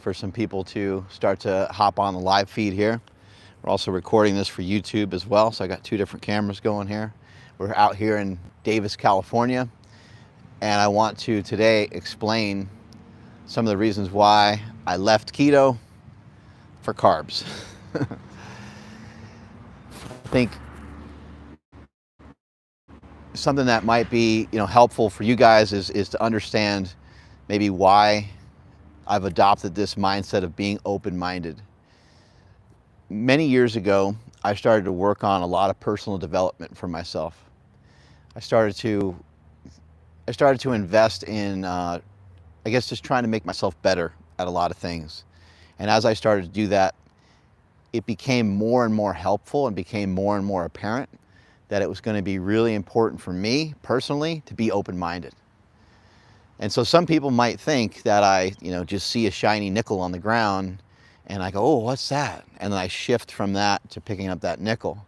for some people to start to hop on the live feed here. We're also recording this for YouTube as well, so I got 2 different cameras going here. We're out here in Davis, California, and I want to today explain some of the reasons why I left keto for carbs. I think something that might be, helpful for you guys is to understand maybe why I've adopted this mindset of being open-minded. Many years ago, I started to work on a lot of personal development for myself. I started to invest in, just trying to make myself better at a lot of things. And as I started to do that, it became more and more helpful and became more and more apparent that it was going to be really important for me personally to be open-minded. And so some people might think that I, just see a shiny nickel on the ground and I go, oh, what's that? And then I shift from that to picking up that nickel.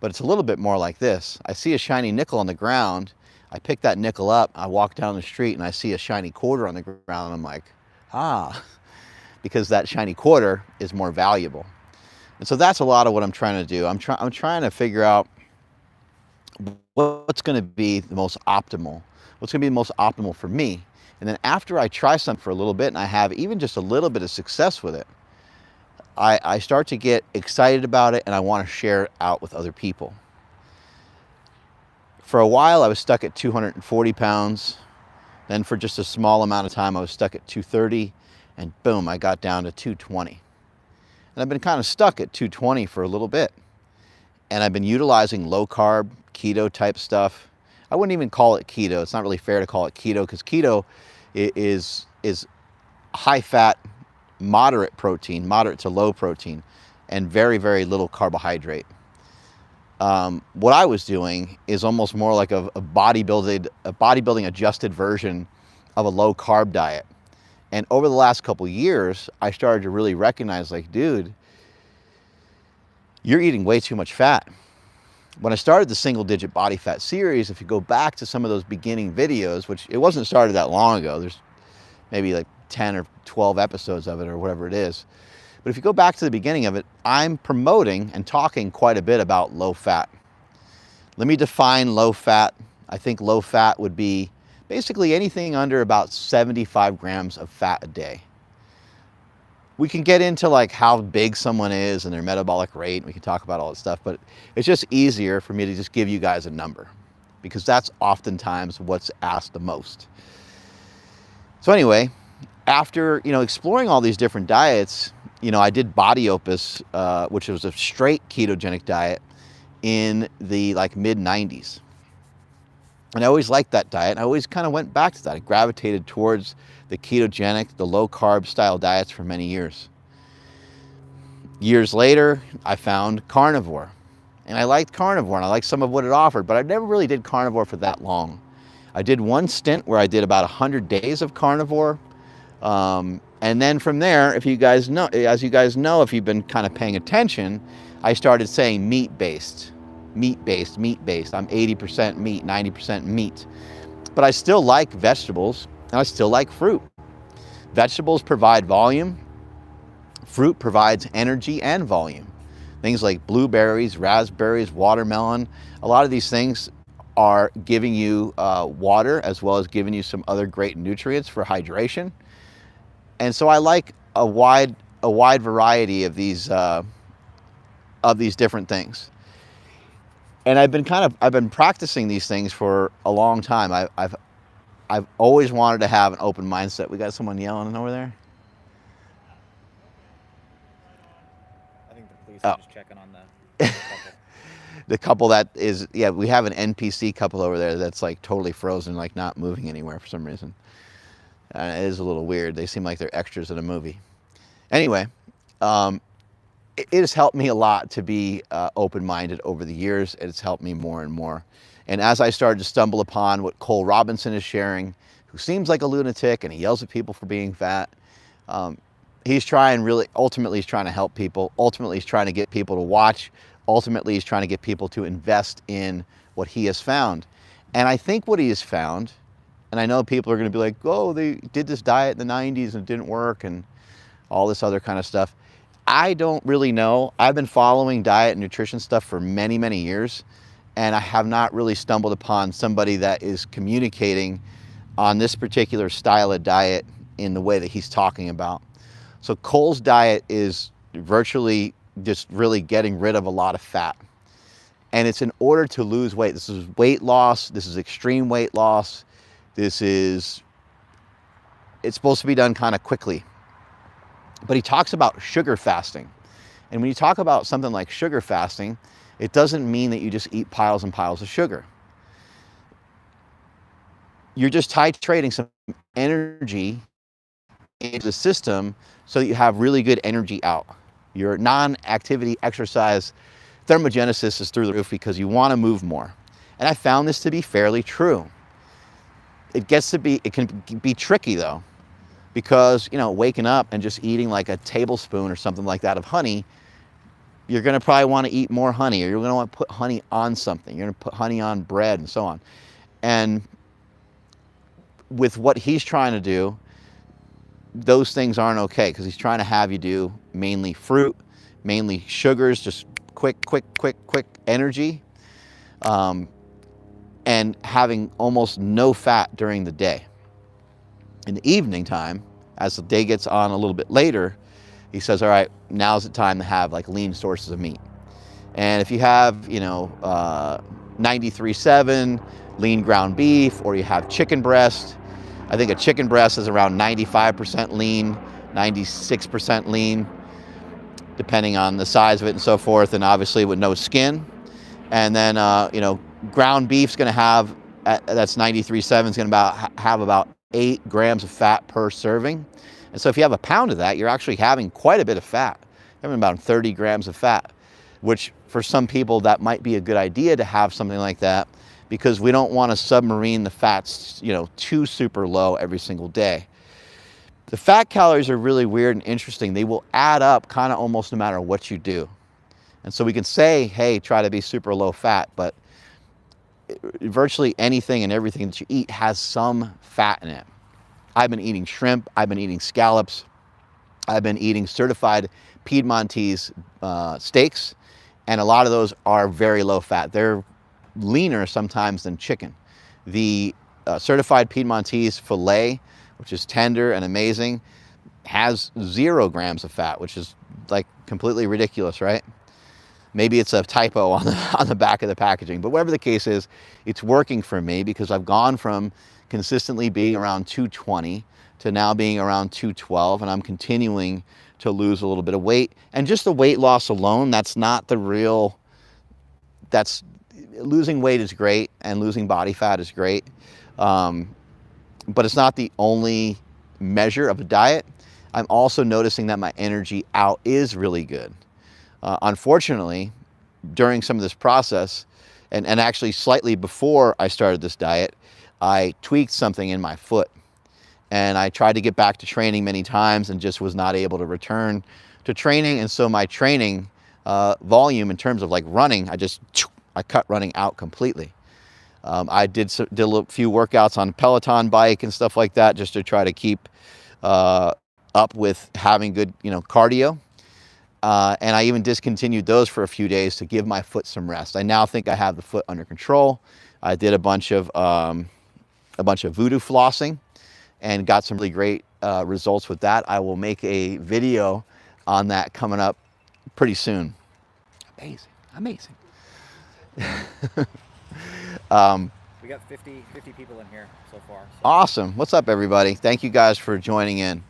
But it's a little bit more like this. I see a shiny nickel on the ground, I pick that nickel up, I walk down the street and I see a shiny quarter on the ground and I'm like, because that shiny quarter is more valuable. And so that's a lot of what I'm trying to do. I'm trying to figure out what's going to be the most optimal. What's going to be the most optimal for me. And then after I try something for a little bit and I have even just a little bit of success with it, I start to get excited about it and I want to share it out with other people. For a while, I was stuck at 240 pounds. Then for just a small amount of time, I was stuck at 230 and boom, I got down to 220. And I've been kind of stuck at 220 for a little bit. And I've been utilizing low carb, keto type stuff. I wouldn't even call it keto. It's not really fair to call it keto because keto is high fat, moderate protein, moderate to low protein, and very, very little carbohydrate. What I was doing is almost more like a bodybuilding adjusted version of a low carb diet. And over the last couple years, I started to really recognize, like, dude, you're eating way too much fat. When I started the single digit body fat series, if you go back to some of those beginning videos, which it wasn't started that long ago, there's maybe like 10 or 12 episodes of it or whatever it is. But if you go back to the beginning of it, I'm promoting and talking quite a bit about low fat. Let me define low fat. I think low fat would be basically anything under about 75 grams of fat a day. We can get into like how big someone is and their metabolic rate, and we can talk about all that stuff, but it's just easier for me to just give you guys a number because that's oftentimes what's asked the most. So anyway, after exploring all these different diets, I did Body Opus, which was a straight ketogenic diet in the mid 90s. And I always liked that diet. I always kind of went back to that. I gravitated towards the ketogenic, the low carb style diets for many years. Years later, I found carnivore. And I liked carnivore and I liked some of what it offered, but I never really did carnivore for that long. I did one stint where I did about 100 days of carnivore. And then from there, as you guys know, if you've been kind of paying attention, I started saying meat-based. I'm 80% meat, 90% meat. But I still like vegetables and I still like fruit. Vegetables provide volume. Fruit provides energy and volume. Things like blueberries, raspberries, watermelon, a lot of these things are giving you water as well as giving you some other great nutrients for hydration. And so I like a wide variety of these different things. And I've been practicing these things for a long time. I've always wanted to have an open mindset. We got someone yelling over there. I think the police are just checking on the couple. The couple that is, we have an NPC couple over there that's like totally frozen, like not moving anywhere for some reason. It is a little weird. They seem like they're extras in a movie. Anyway, it has helped me a lot to be open-minded over the years. It's helped me more and more. And as I started to stumble upon what Cole Robinson is sharing, who seems like a lunatic and he yells at people for being fat, ultimately he's trying to help people. Ultimately he's trying to get people to watch. Ultimately he's trying to get people to invest in what he has found. And I think what he has found, and I know people are going to be like, oh, they did this diet in the 90s and it didn't work and all this other kind of stuff. I don't really know. I've been following diet and nutrition stuff for many, many years, and I have not really stumbled upon somebody that is communicating on this particular style of diet in the way that he's talking about. So Cole's diet is virtually just really getting rid of a lot of fat. And it's in order to lose weight. This is weight loss. This is extreme weight loss. It's supposed to be done kind of quickly. But he talks about sugar fasting. And when you talk about something like sugar fasting, it doesn't mean that you just eat piles and piles of sugar. You're just titrating some energy into the system so that you have really good energy out. Your non-activity exercise thermogenesis is through the roof because you want to move more. And I found this to be fairly true. It can be tricky though, because, you know, waking up and just eating like a tablespoon or something like that of honey, you're going to probably want to eat more honey, or you're going to want to put honey on something. You're going to put honey on bread and so on. And with what he's trying to do, those things aren't okay, because he's trying to have you do mainly fruit, mainly sugars, just quick energy, and having almost no fat during the day. In the evening time, as the day gets on a little bit later, he says, all right, now's the time to have like lean sources of meat. And if you have, you know, 93.7 lean ground beef, or you have chicken breast, I think a chicken breast is around 95% lean, 96% lean, depending on the size of it and so forth, and obviously with no skin. And then, you know, ground beef's going to have, that's 93.7, is going to have about 8 grams of fat per serving. And so if you have a pound of that, you're actually having quite a bit of fat. You're having about 30 grams of fat, which for some people that might be a good idea to have something like that, because we don't want to submarine the fats, you know, too super low every single day. The fat calories are really weird and interesting. They will add up kind of almost no matter what you do. And so we can say, hey, try to be super low fat, but virtually anything and everything that you eat has some fat in it. I've been eating shrimp, I've been eating scallops, I've been eating certified Piedmontese steaks, and a lot of those are very low fat. They're leaner sometimes than chicken. The certified Piedmontese filet, which is tender and amazing, has 0 grams of fat, which is like completely ridiculous, right? Maybe it's a typo on the back of the packaging, but whatever the case is, it's working for me, because I've gone from consistently being around 220 to now being around 212, and I'm continuing to lose a little bit of weight. And just the weight loss alone, that's not the real, losing weight is great and losing body fat is great, but it's not the only measure of a diet. I'm also noticing that my energy out is really good. Unfortunately, during some of this process, and actually slightly before I started this diet, I tweaked something in my foot. And I tried to get back to training many times and just was not able to return to training. And so my training volume in terms of like running, I cut running out completely. I did a few workouts on Peloton bike and stuff like that, just to try to keep up with having good, you know, cardio. And I even discontinued those for a few days to give my foot some rest. I now think I have the foot under control. I did a bunch of voodoo flossing and got some really great results with that. I will make a video on that coming up pretty soon. Amazing. We got 50 people in here so far. So. Awesome. What's up, everybody? Thank you guys for joining in.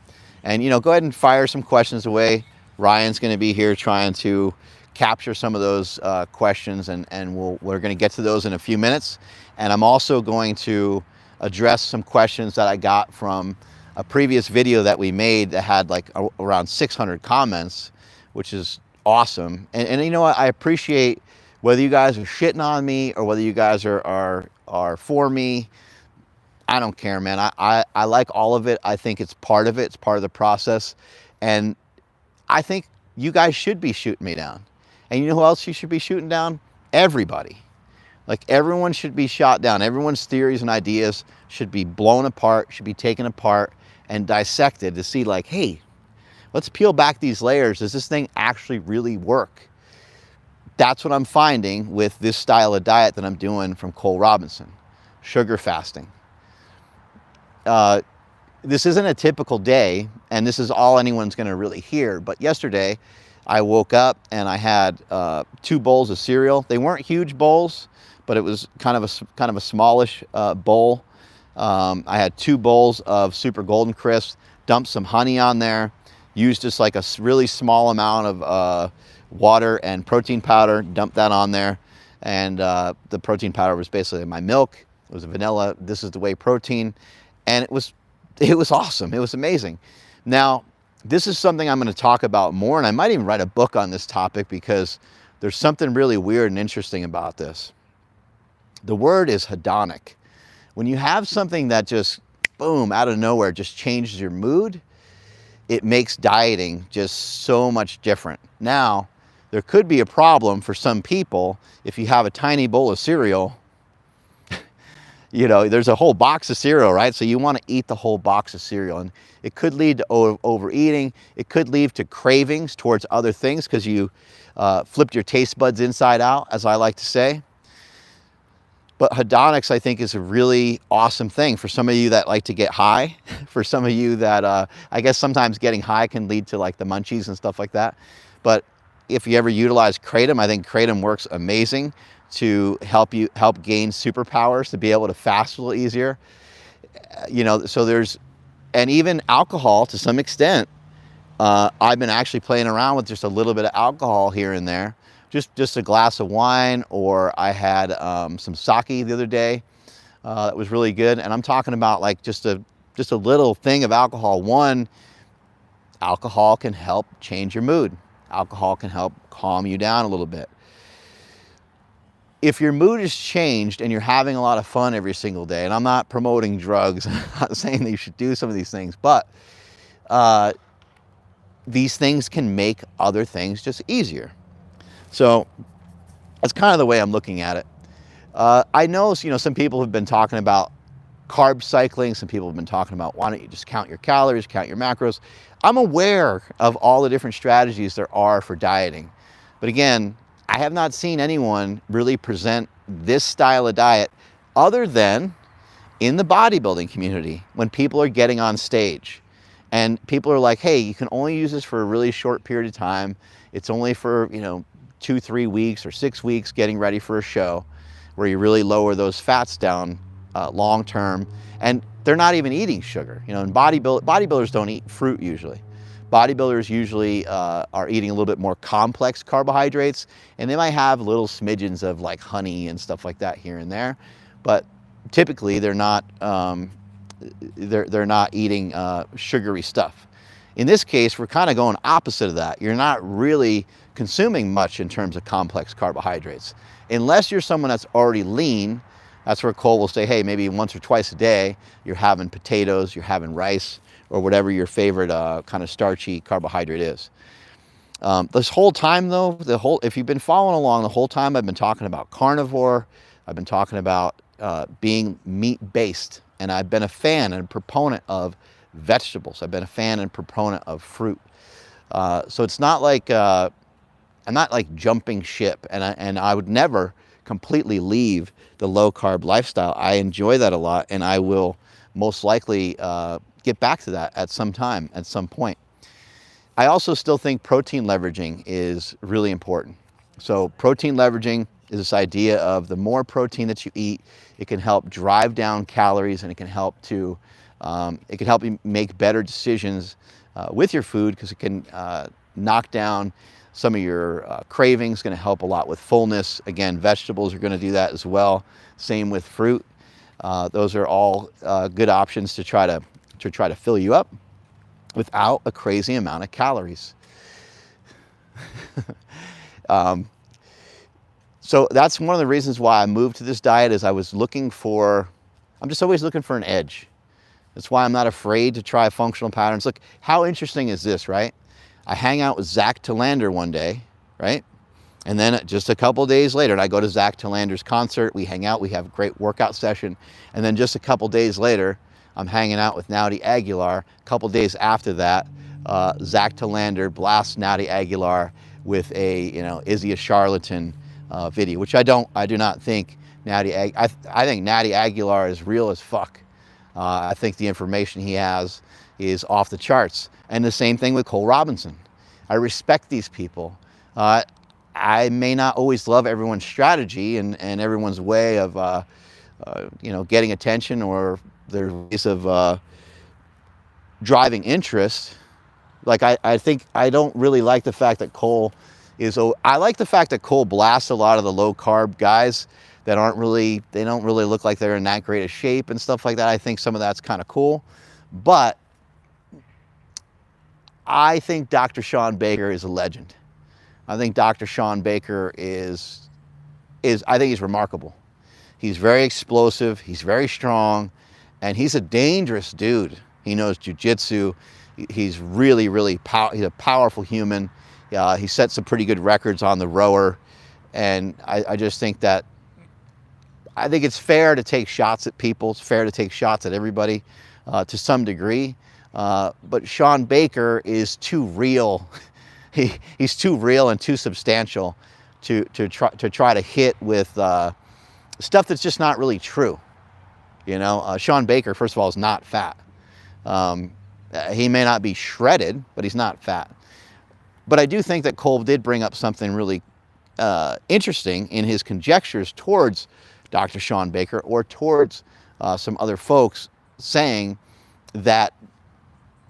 And, you know, go ahead and fire some questions away. Ryan's going to be here trying to capture some of those questions, and we're going to get to those in a few minutes. And I'm also going to address some questions that I got from a previous video that we made that had like around 600 comments, which is awesome. And you know what? I appreciate whether you guys are shitting on me or whether you guys are for me. I don't care, man. I like all of it. I think it's part of it. It's part of the process. And I think you guys should be shooting me down. And you know who else you should be shooting down? Everybody. Like, everyone should be shot down. Everyone's theories and ideas should be blown apart, should be taken apart and dissected to see, like, hey, Let's peel back these layers. Does this thing actually really work? That's what I'm finding with this style of diet that I'm doing from Cole Robinson, sugar fasting. This isn't a typical day, and this is all anyone's going to really hear, but yesterday I woke up and I had 2 bowls of cereal. They weren't huge bowls, but it was kind of a smallish bowl. I had 2 bowls of Super Golden Crisp, dumped some honey on there, used just like a really small amount of water and protein powder, dumped that on there, and the protein powder was basically my milk. It was a vanilla, this is the whey protein, and it was awesome. It was amazing. Now, this is something I'm going to talk about more, and I might even write a book on this topic because there's something really weird and interesting about this. The word is hedonic. When you have something that just, boom, out of nowhere just changes your mood, it makes dieting just so much different. Now, there could be a problem for some people if you have a tiny bowl of cereal. You know, there's a whole box of cereal, right? So you want to eat the whole box of cereal, and it could lead to overeating. It could lead to cravings towards other things because you flipped your taste buds inside out, as I like to say. But hedonics, I think, is a really awesome thing for some of you that like to get high. For some of you that, I guess sometimes getting high can lead to like the munchies and stuff like that. But if you ever utilize Kratom, I think Kratom works amazing to help gain superpowers, to be able to fast a little easier. You know, so there's, and even alcohol to some extent. I've been actually playing around with just a little bit of alcohol here and there, just a glass of wine, or I had some sake the other day that was really good. And I'm talking about like just a little thing of alcohol. One, alcohol can help change your mood. Alcohol can help calm you down a little bit. If your mood is changed and you're having a lot of fun every single day, and I'm not promoting drugs, I'm not saying that you should do some of these things, but these things can make other things just easier. So that's kind of the way I'm looking at it. I know, you know, some people have been talking about carb cycling. Some people have been talking about, why don't you just count your calories, count your macros? I'm aware of all the different strategies there are for dieting. But again, I have not seen anyone really present this style of diet other than in the bodybuilding community when people are getting on stage. And people are like, hey, you can only use this for a really short period of time. It's only for, you know, 2-3 weeks or 6 weeks getting ready for a show where you really lower those fats down long term. And they're not even eating sugar. You know, and bodybuilders don't eat fruit usually. Bodybuilders usually are eating a little bit more complex carbohydrates, and they might have little smidgens of like honey and stuff like that here and there, but typically they're not eating sugary stuff. In this case, we're kind of going opposite of that. You're not really consuming much in terms of complex carbohydrates, unless you're someone that's already lean. That's where Cole will say, hey, maybe once or twice a day, you're having potatoes, you're having rice, or whatever your favorite kind of starchy carbohydrate is. This whole time though, if you've been following along, the whole time I've been talking about carnivore, I've been talking about being meat-based, and I've been a fan and proponent of vegetables. I've been a fan and proponent of fruit. So it's not like, I'm not like jumping ship, and I would never completely leave the low-carb lifestyle. I enjoy that a lot, and I will most likely get back to that at some time, at some point. I also still think protein leveraging is really important. So protein leveraging is this idea of the more protein that you eat, it can help drive down calories, and it can help you make better decisions with your food, because it can knock down some of your cravings, going to help a lot with fullness. Again, vegetables are going to do that as well. Same with fruit. Those are all good options to try to fill you up without a crazy amount of calories. So that's one of the reasons why I moved to this diet, is I'm just always looking for an edge. That's why I'm not afraid to try functional patterns. Look, how interesting is this, right? I hang out with Zach Talander one day, right? And then just a couple days later, and I go to Zach Talander's concert, we hang out, we have a great workout session, and then just a couple days later, I'm hanging out with Naudi Aguilar. A couple days after that, Zach Talander blasts Natty Aguilar with a, is he a charlatan video, which I do not think I think Natty Aguilar is real as fuck. I think the information he has is off the charts. And the same thing with Cole Robinson. I respect these people. I may not always love everyone's strategy and everyone's way of, getting attention or their ways of driving interest. Like I think I don't really like the fact that Cole I like the fact that Cole blasts a lot of the low carb guys that don't really look like they're in that great a shape and stuff like that. I think some of that's kind of cool. But I think Dr. Sean Baker is a legend. I think Dr. Sean Baker I think he's remarkable. He's very explosive, he's very strong, and he's a dangerous dude. He knows jiu-jitsu. He's really, he's a powerful human. He set some pretty good records on the rower. And I just think that, I think it's fair to take shots at people. It's fair to take shots at everybody to some degree. But Sean Baker is too real. He's too real and too substantial to try to hit with stuff that's just not really true. Sean Baker, first of all, is not fat. He may not be shredded, but he's not fat. But I do think that Cole did bring up something really interesting in his conjectures towards Dr. Sean Baker or towards some other folks, saying that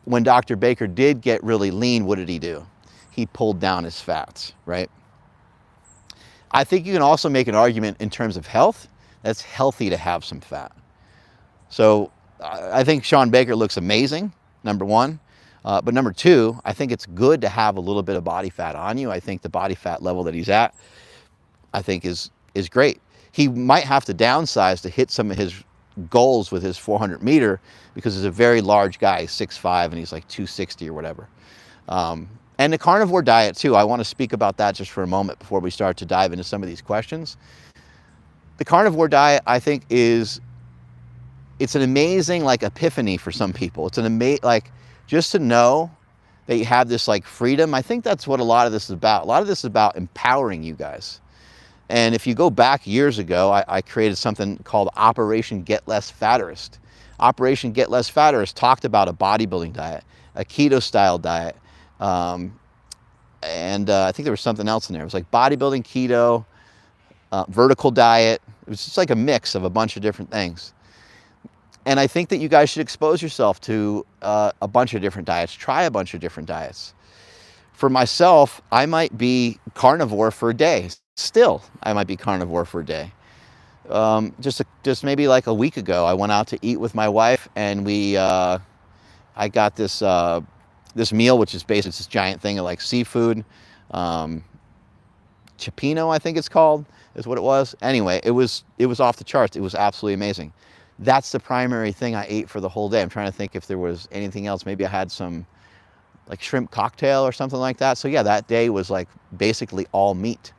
when Dr. Baker did get really lean, what did he do? He pulled down his fats, right? I think you can also make an argument in terms of health. That's healthy to have some fat. So I think Sean Baker looks amazing, number one. But number two, I think it's good to have a little bit of body fat on you. I think the body fat level that he's at, I think is great. He might have to downsize to hit some of his goals with his 400 meter because he's a very large guy, he's 6'5", and he's like 260 or whatever. And the carnivore diet too, I want to speak about that just for a moment before we start to dive into some of these questions. The carnivore diet, I think, it's an amazing epiphany for some people. It's an just to know that you have this freedom. I think that's what a lot of this is about. A lot of this is about empowering you guys. And if you go back years ago, I created something called Operation Get Less Fatterist. Operation Get Less Fatterist talked about a bodybuilding diet, a keto style diet, and I think there was something else in there. It was like bodybuilding, keto, vertical diet. It was just like a mix of a bunch of different things. And I think that you guys should expose yourself to a bunch of different diets. Try a bunch of different diets. For myself, I might be carnivore for a day. Still, I might be carnivore for a day. Just maybe a week ago, I went out to eat with my wife, and I got this this meal, which is basically this giant thing of seafood. Cioppino, I think it's called, is what it was. Anyway, it was off the charts. It was absolutely amazing. That's the primary thing I ate for the whole day. I'm trying to think if there was anything else. Maybe I had some shrimp cocktail or something like that. So yeah, that day was basically all meat.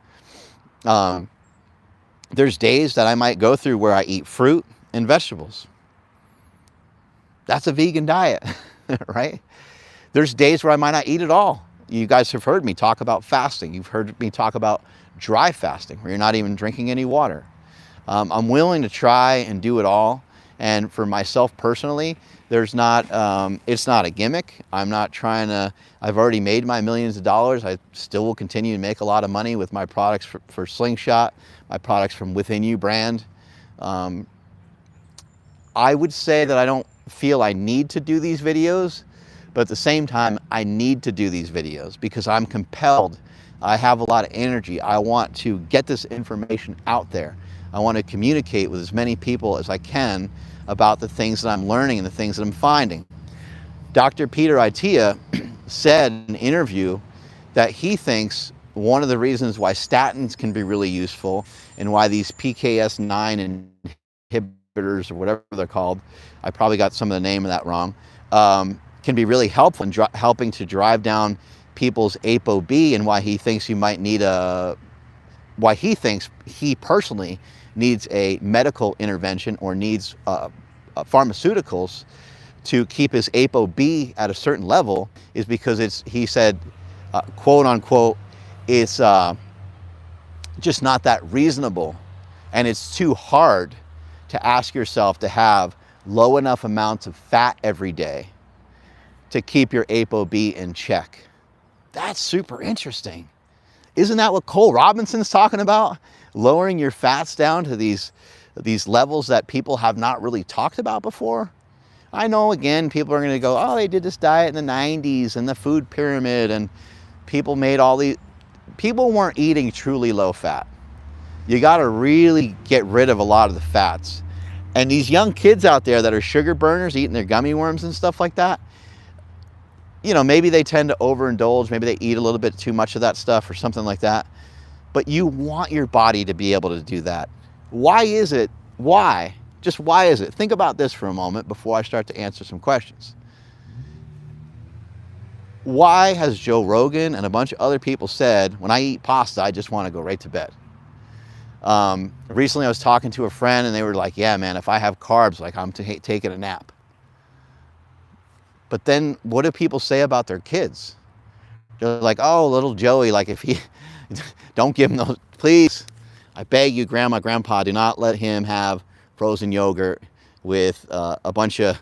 There's days that I might go through where I eat fruit and vegetables. That's a vegan diet, right? There's days where I might not eat at all. You guys have heard me talk about fasting. You've heard me talk about dry fasting, where you're not even drinking any water. I'm willing to try and do it all. And for myself personally, it's not a gimmick. I'm not trying to, I've already made my millions of dollars. I still will continue to make a lot of money with my products for Slingshot, my products from Within You brand. I would say that I don't feel I need to do these videos, but at the same time, I need to do these videos because I'm compelled. I have a lot of energy. I want to get this information out there. I want to communicate with as many people as I can about the things that I'm learning and the things that I'm finding. Dr. Peter Itea said in an interview that he thinks one of the reasons why statins can be really useful and why these PKS9 inhibitors or whatever they're called, I probably got some of the name of that wrong, can be really helpful in helping to drive down people's ApoB, and why he thinks you might need why he thinks he personally needs a medical intervention or needs pharmaceuticals to keep his ApoB at a certain level is because he said, quote unquote, it's just not that reasonable, and it's too hard to ask yourself to have low enough amounts of fat every day to keep your ApoB in check. That's super interesting. Isn't that what Cole Robinson's talking about? Lowering your fats down to these levels that people have not really talked about before? I know, again, people are gonna go, oh, they did this diet in the 90s and the food pyramid, and people made all these, people weren't eating truly low fat. You gotta really get rid of a lot of the fats. And these young kids out there that are sugar burners, eating their gummy worms and stuff like that, you know, maybe they tend to overindulge, maybe they eat a little bit too much of that stuff or something like that. But you want your body to be able to do that. Why is it? Why? Just why is it? Think about this for a moment before I start to answer some questions. Why has Joe Rogan and a bunch of other people said, when I eat pasta, I just want to go right to bed? Recently I was talking to a friend and they were like, yeah, man, if I have carbs, like I'm taking a nap. But then what do people say about their kids? They're like, oh, little Joey, like if he, don't give him those, please. I beg you, grandma, grandpa, do not let him have frozen yogurt with a bunch of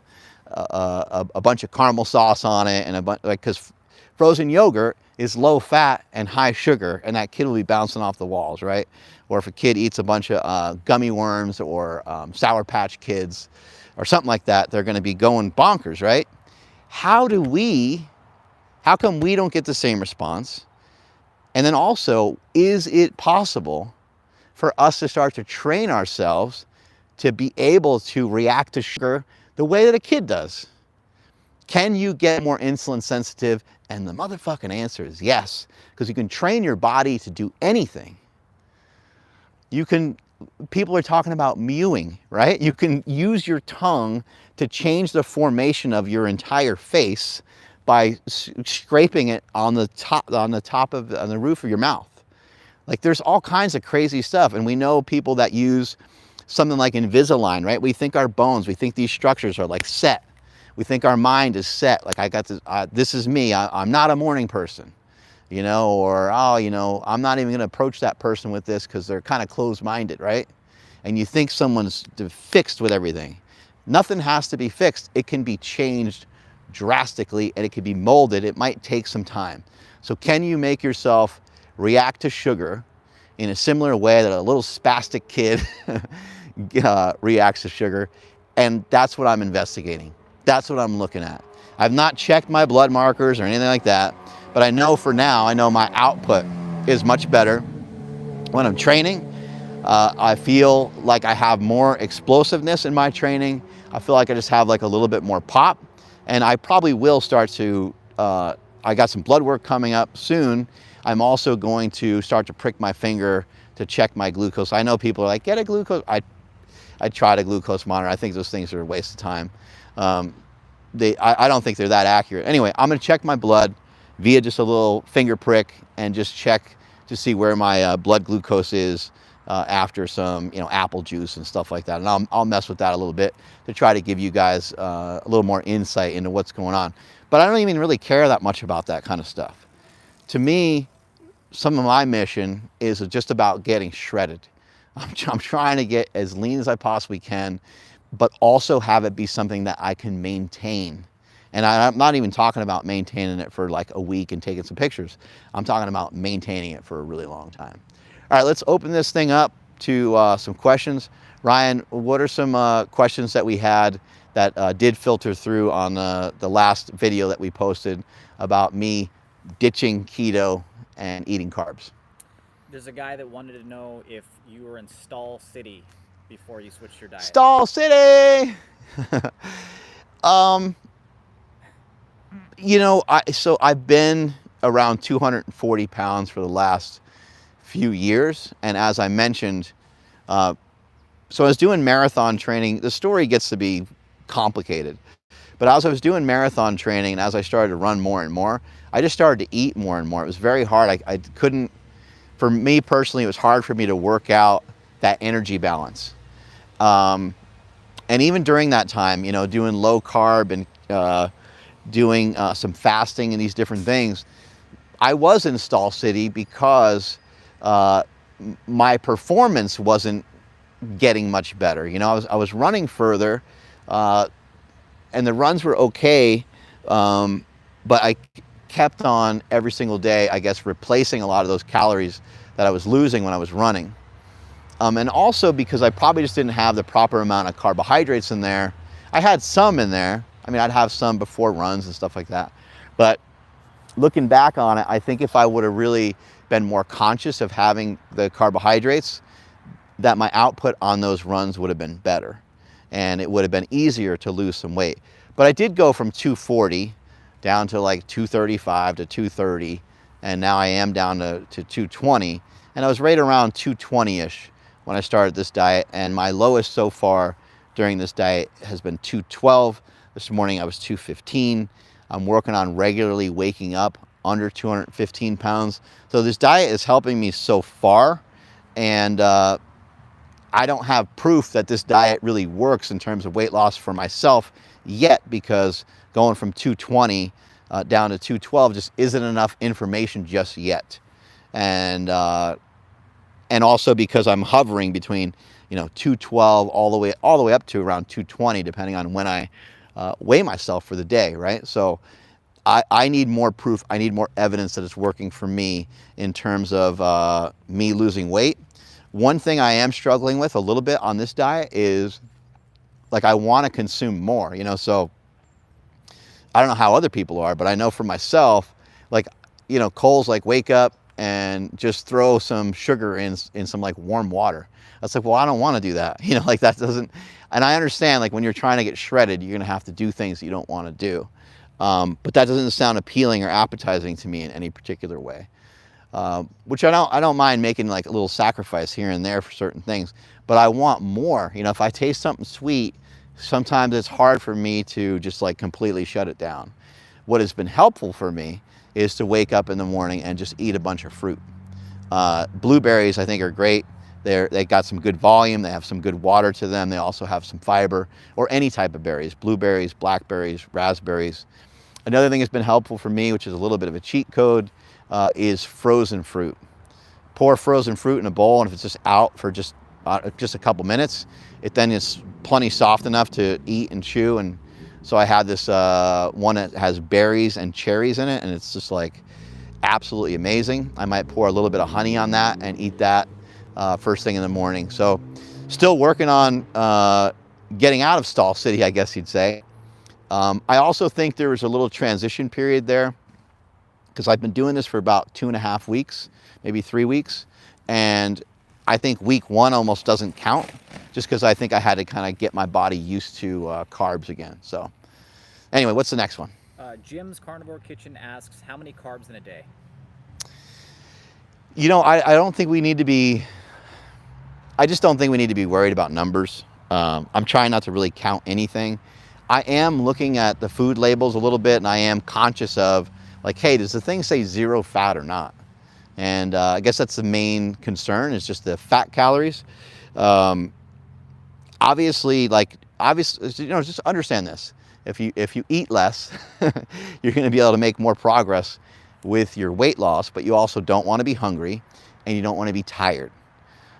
caramel sauce on it, and because frozen yogurt is low fat and high sugar, and that kid will be bouncing off the walls, right? Or if a kid eats a bunch of gummy worms or Sour Patch Kids or something like that, they're going to be going bonkers, right? How come we don't get the same response? And then also, is it possible for us to start to train ourselves to be able to react to sugar the way that a kid does? Can you get more insulin sensitive? And the motherfucking answer is yes, because you can train your body to do anything. People are talking about mewing, right? You can use your tongue to change the formation of your entire face by scraping it on the roof of your mouth. Like, there's all kinds of crazy stuff. And we know people that use something like Invisalign, right? We think our bones, we think these structures are like set. We think our mind is set. Like, I got this, this is me. I'm not a morning person, you know, or, oh, you know, I'm not even going to approach that person with this because they're kind of closed-minded, right? And you think someone's fixed with everything. Nothing has to be fixed. It can be changed drastically, and it can be molded. It might take some time. So can you make yourself react to sugar in a similar way that a little spastic kid reacts to sugar? And that's what I'm investigating. That's what I'm looking at. I've not checked my blood markers or anything like that, but I know for now, I know my output is much better. When I'm training, I feel like I have more explosiveness in my training. I feel like I just have like a little bit more pop, and I probably will start to, I got some blood work coming up soon. I'm also going to start to prick my finger to check my glucose. I know people are like, get a glucose. I tried a glucose monitor. I think those things are a waste of time. I don't think they're that accurate. Anyway, I'm gonna check my blood via just a little finger prick and just check to see where my blood glucose is after some, you know, apple juice and stuff like that. And I'll mess with that a little bit to try to give you guys a little more insight into what's going on. But I don't even really care that much about that kind of stuff. To me, some of my mission is just about getting shredded. I'm trying to get as lean as I possibly can, but also have it be something that I can maintain. And I'm not even talking about maintaining it for like a week and taking some pictures. I'm talking about maintaining it for a really long time. All right, let's open this thing up to some questions. Ryan, what are some questions that we had that did filter through on the last video that we posted about me ditching keto and eating carbs? There's a guy that wanted to know if you were in Stall City before you switched your diet. Stall City! You know, so I've been around 240 pounds for the last few years. And as I mentioned, so I was doing marathon training. The story gets to be complicated. But as I was doing marathon training and as I started to run more and more, I just started to eat more and more. It was very hard. I couldn't, for me personally, it was hard for me to work out that energy balance. And even during that time, you know, doing low carb and doing some fasting and these different things, I was in Stall City because my performance wasn't getting much better. You know, I was running further, and the runs were okay, but I kept on every single day, I guess, replacing a lot of those calories that I was losing when I was running. And also because I probably just didn't have the proper amount of carbohydrates in there. I had some in there. I mean, I'd have some before runs and stuff like that. But looking back on it, I think if I would have really been more conscious of having the carbohydrates, that my output on those runs would have been better. And it would have been easier to lose some weight. But I did go from 240 down to like 235 to 230. And now I am down to 220. And I was right around 220-ish when I started this diet. And my lowest so far during this diet has been 212. This morning I was 215. I'm working on regularly waking up under 215 pounds. So this diet is helping me so far. And I don't have proof that this diet really works in terms of weight loss for myself yet, because going from 220 down to 212 just isn't enough information just yet. And also because I'm hovering between, you know, 212 all the way up to around 220, depending on when I weigh myself for the day, right? So I need more proof. I need more evidence that it's working for me in terms of me losing weight. One thing I am struggling with a little bit on this diet is, like, I want to consume more, you know, so I don't know how other people are, but I know for myself, like, you know, Cole's like, wake up and just throw some sugar in some like warm water. That's like, well, I don't want to do that. You know, like that doesn't, and I understand, like, when you're trying to get shredded, you're going to have to do things that you don't want to do. But that doesn't sound appealing or appetizing to me in any particular way. Which I don't mind making like a little sacrifice here and there for certain things, but I want more. You know, if I taste something sweet, sometimes it's hard for me to just like completely shut it down. What has been helpful for me is to wake up in the morning and just eat a bunch of fruit. Blueberries, I think, are great. They got some good volume. They have some good water to them. They also have some fiber, or any type of berries, blueberries, blackberries, raspberries. Another thing that's been helpful for me, which is a little bit of a cheat code, is frozen fruit. Pour frozen fruit in a bowl, and if it's just out for just a couple minutes, it then is plenty soft enough to eat and chew. And so I had this one that has berries and cherries in it, and it's just like absolutely amazing. I might pour a little bit of honey on that and eat that first thing in the morning. So still working on getting out of Stall City, I guess you'd say. I also think there was a little transition period there, because I've been doing this for about 2.5 weeks, maybe 3 weeks. And I think week 1 almost doesn't count, just because I think I had to kind of get my body used to carbs again. So anyway, what's the next one? Jim's Carnivore Kitchen asks, how many carbs in a day? You know, I don't think we need to be, I just don't think we need to be worried about numbers. I'm trying not to really count anything. I am looking at the food labels a little bit, and I am conscious of, like, hey, does the thing say 0 fat or not? And I guess that's the main concern, is just the fat calories. Obviously, you know, just understand this. If you eat less, you're going to be able to make more progress with your weight loss, but you also don't want to be hungry, and you don't want to be tired.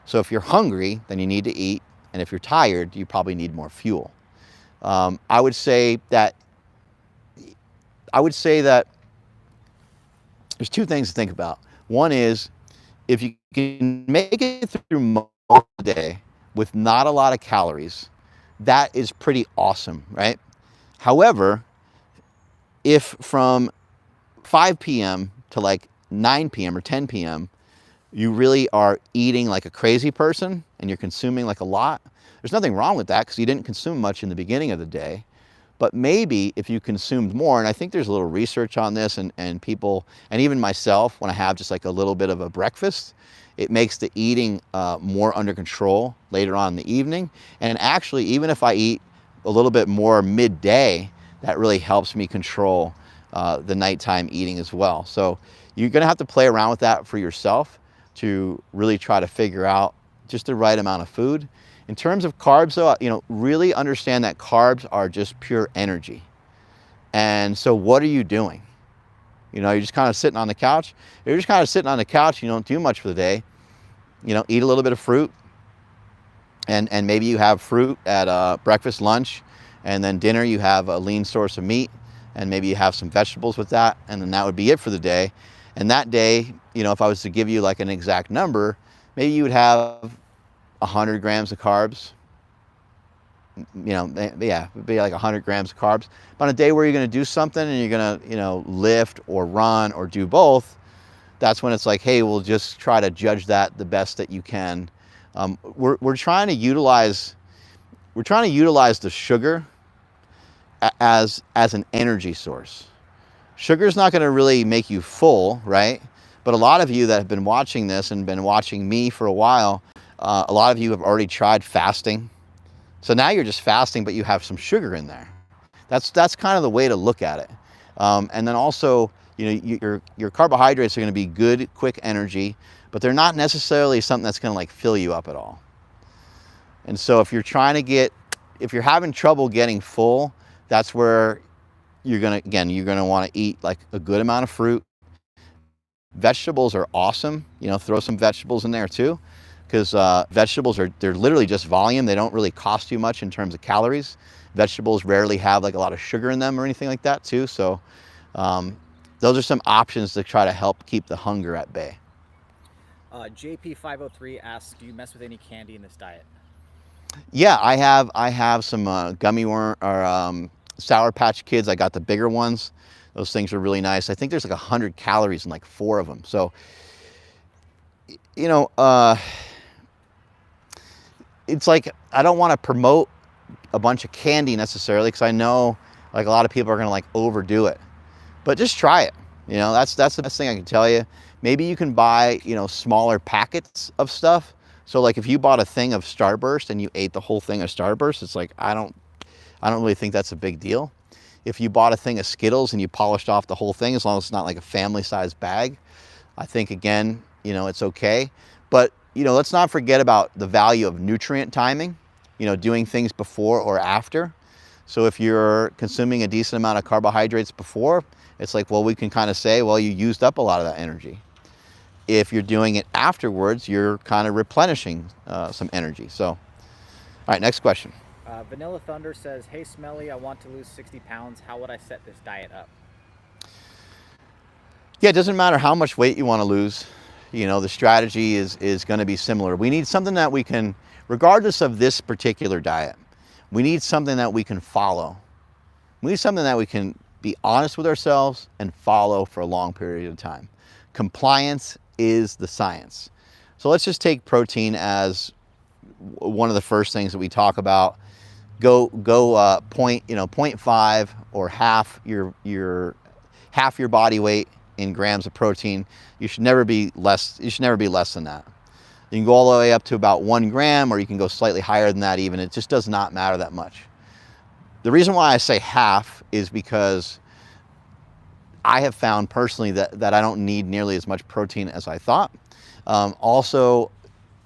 So if you're hungry, then you need to eat, and if you're tired, you probably need more fuel. I would say that there's 2 things to think about. One is, if you can make it through most of the day with not a lot of calories, that is pretty awesome, right? However, if from 5 p.m. to like 9 p.m. or 10 p.m., you really are eating like a crazy person and you're consuming like a lot, there's nothing wrong with that, because you didn't consume much in the beginning of the day. But maybe if you consumed more, and I think there's a little research on this, and people, and even myself, when I have just like a little bit of a breakfast, it makes the eating more under control later on in the evening. And actually, even if I eat a little bit more midday, that really helps me control the nighttime eating as well. So you're gonna have to play around with that for yourself to really try to figure out just the right amount of food. In terms of carbs, though, you know, really understand that carbs are just pure energy. And so what are you doing? You're just kind of sitting on the couch. You're just kind of sitting on the couch. You don't do much for the day. Eat a little bit of fruit. And maybe you have fruit at breakfast, lunch, and then dinner you have a lean source of meat, and maybe you have some vegetables with that, and then that would be it for the day. And that day, if I was to give you like an exact number, maybe you would have 100 grams of carbs. Yeah, it'd be like 100 grams of carbs. But on a day where you're going to do something and you're going to, lift or run or do both, that's when it's like, hey, we'll just try to judge that the best that you can. We're trying to utilize the sugar as an energy source. Sugar is not going to really make you full, right? But a lot of you that have been watching this and been watching me for a while, a lot of you have already tried fasting. So now you're just fasting, but you have some sugar in there. That's kind of the way to look at it. And then also, your carbohydrates are going to be good, quick energy, but they're not necessarily something that's going to like fill you up at all. And so if you're having trouble getting full, that's where you're going to want to eat like a good amount of fruit. Vegetables are awesome. Throw some vegetables in there too, because vegetables they're literally just volume. They don't really cost you much in terms of calories. Vegetables rarely have like a lot of sugar in them or anything like that too. So those are some options to try to help keep the hunger at bay. JP503 asks, do you mess with any candy in this diet? Yeah, I have some gummy worm or Sour Patch Kids. I got the bigger ones. Those things are really nice. I think there's like 100 calories in like 4 of them. So, it's like I don't want to promote a bunch of candy necessarily, because I know like a lot of people are going to like overdo it. But just try it. That's the best thing I can tell you. Maybe you can buy, smaller packets of stuff. So like if you bought a thing of Starburst and you ate the whole thing of Starburst, it's like, I don't really think that's a big deal. If you bought a thing of Skittles and you polished off the whole thing, as long as it's not like a family-sized bag, I think again, it's okay. But, let's not forget about the value of nutrient timing, doing things before or after. So if you're consuming a decent amount of carbohydrates before, it's like, well, we can kind of say, well, you used up a lot of that energy. If you're doing it afterwards, you're kind of replenishing some energy. So, all right, next question. Vanilla Thunder says, hey, Smelly, I want to lose 60 pounds. How would I set this diet up? Yeah, it doesn't matter how much weight you want to lose. The strategy is going to be similar. We need something that we can, regardless of this particular diet, we need something that we can follow. We need something that we can be honest with ourselves and follow for a long period of time. Compliance is the science. So let's just take protein as one of the first things that we talk about. Go 0.5 or half your body weight in grams of protein. You should never be less than that. You can go all the way up to about 1 gram, or you can go slightly higher than that even. It just does not matter that much. The reason why I say half is because I have found personally that I don't need nearly as much protein as I thought. Also,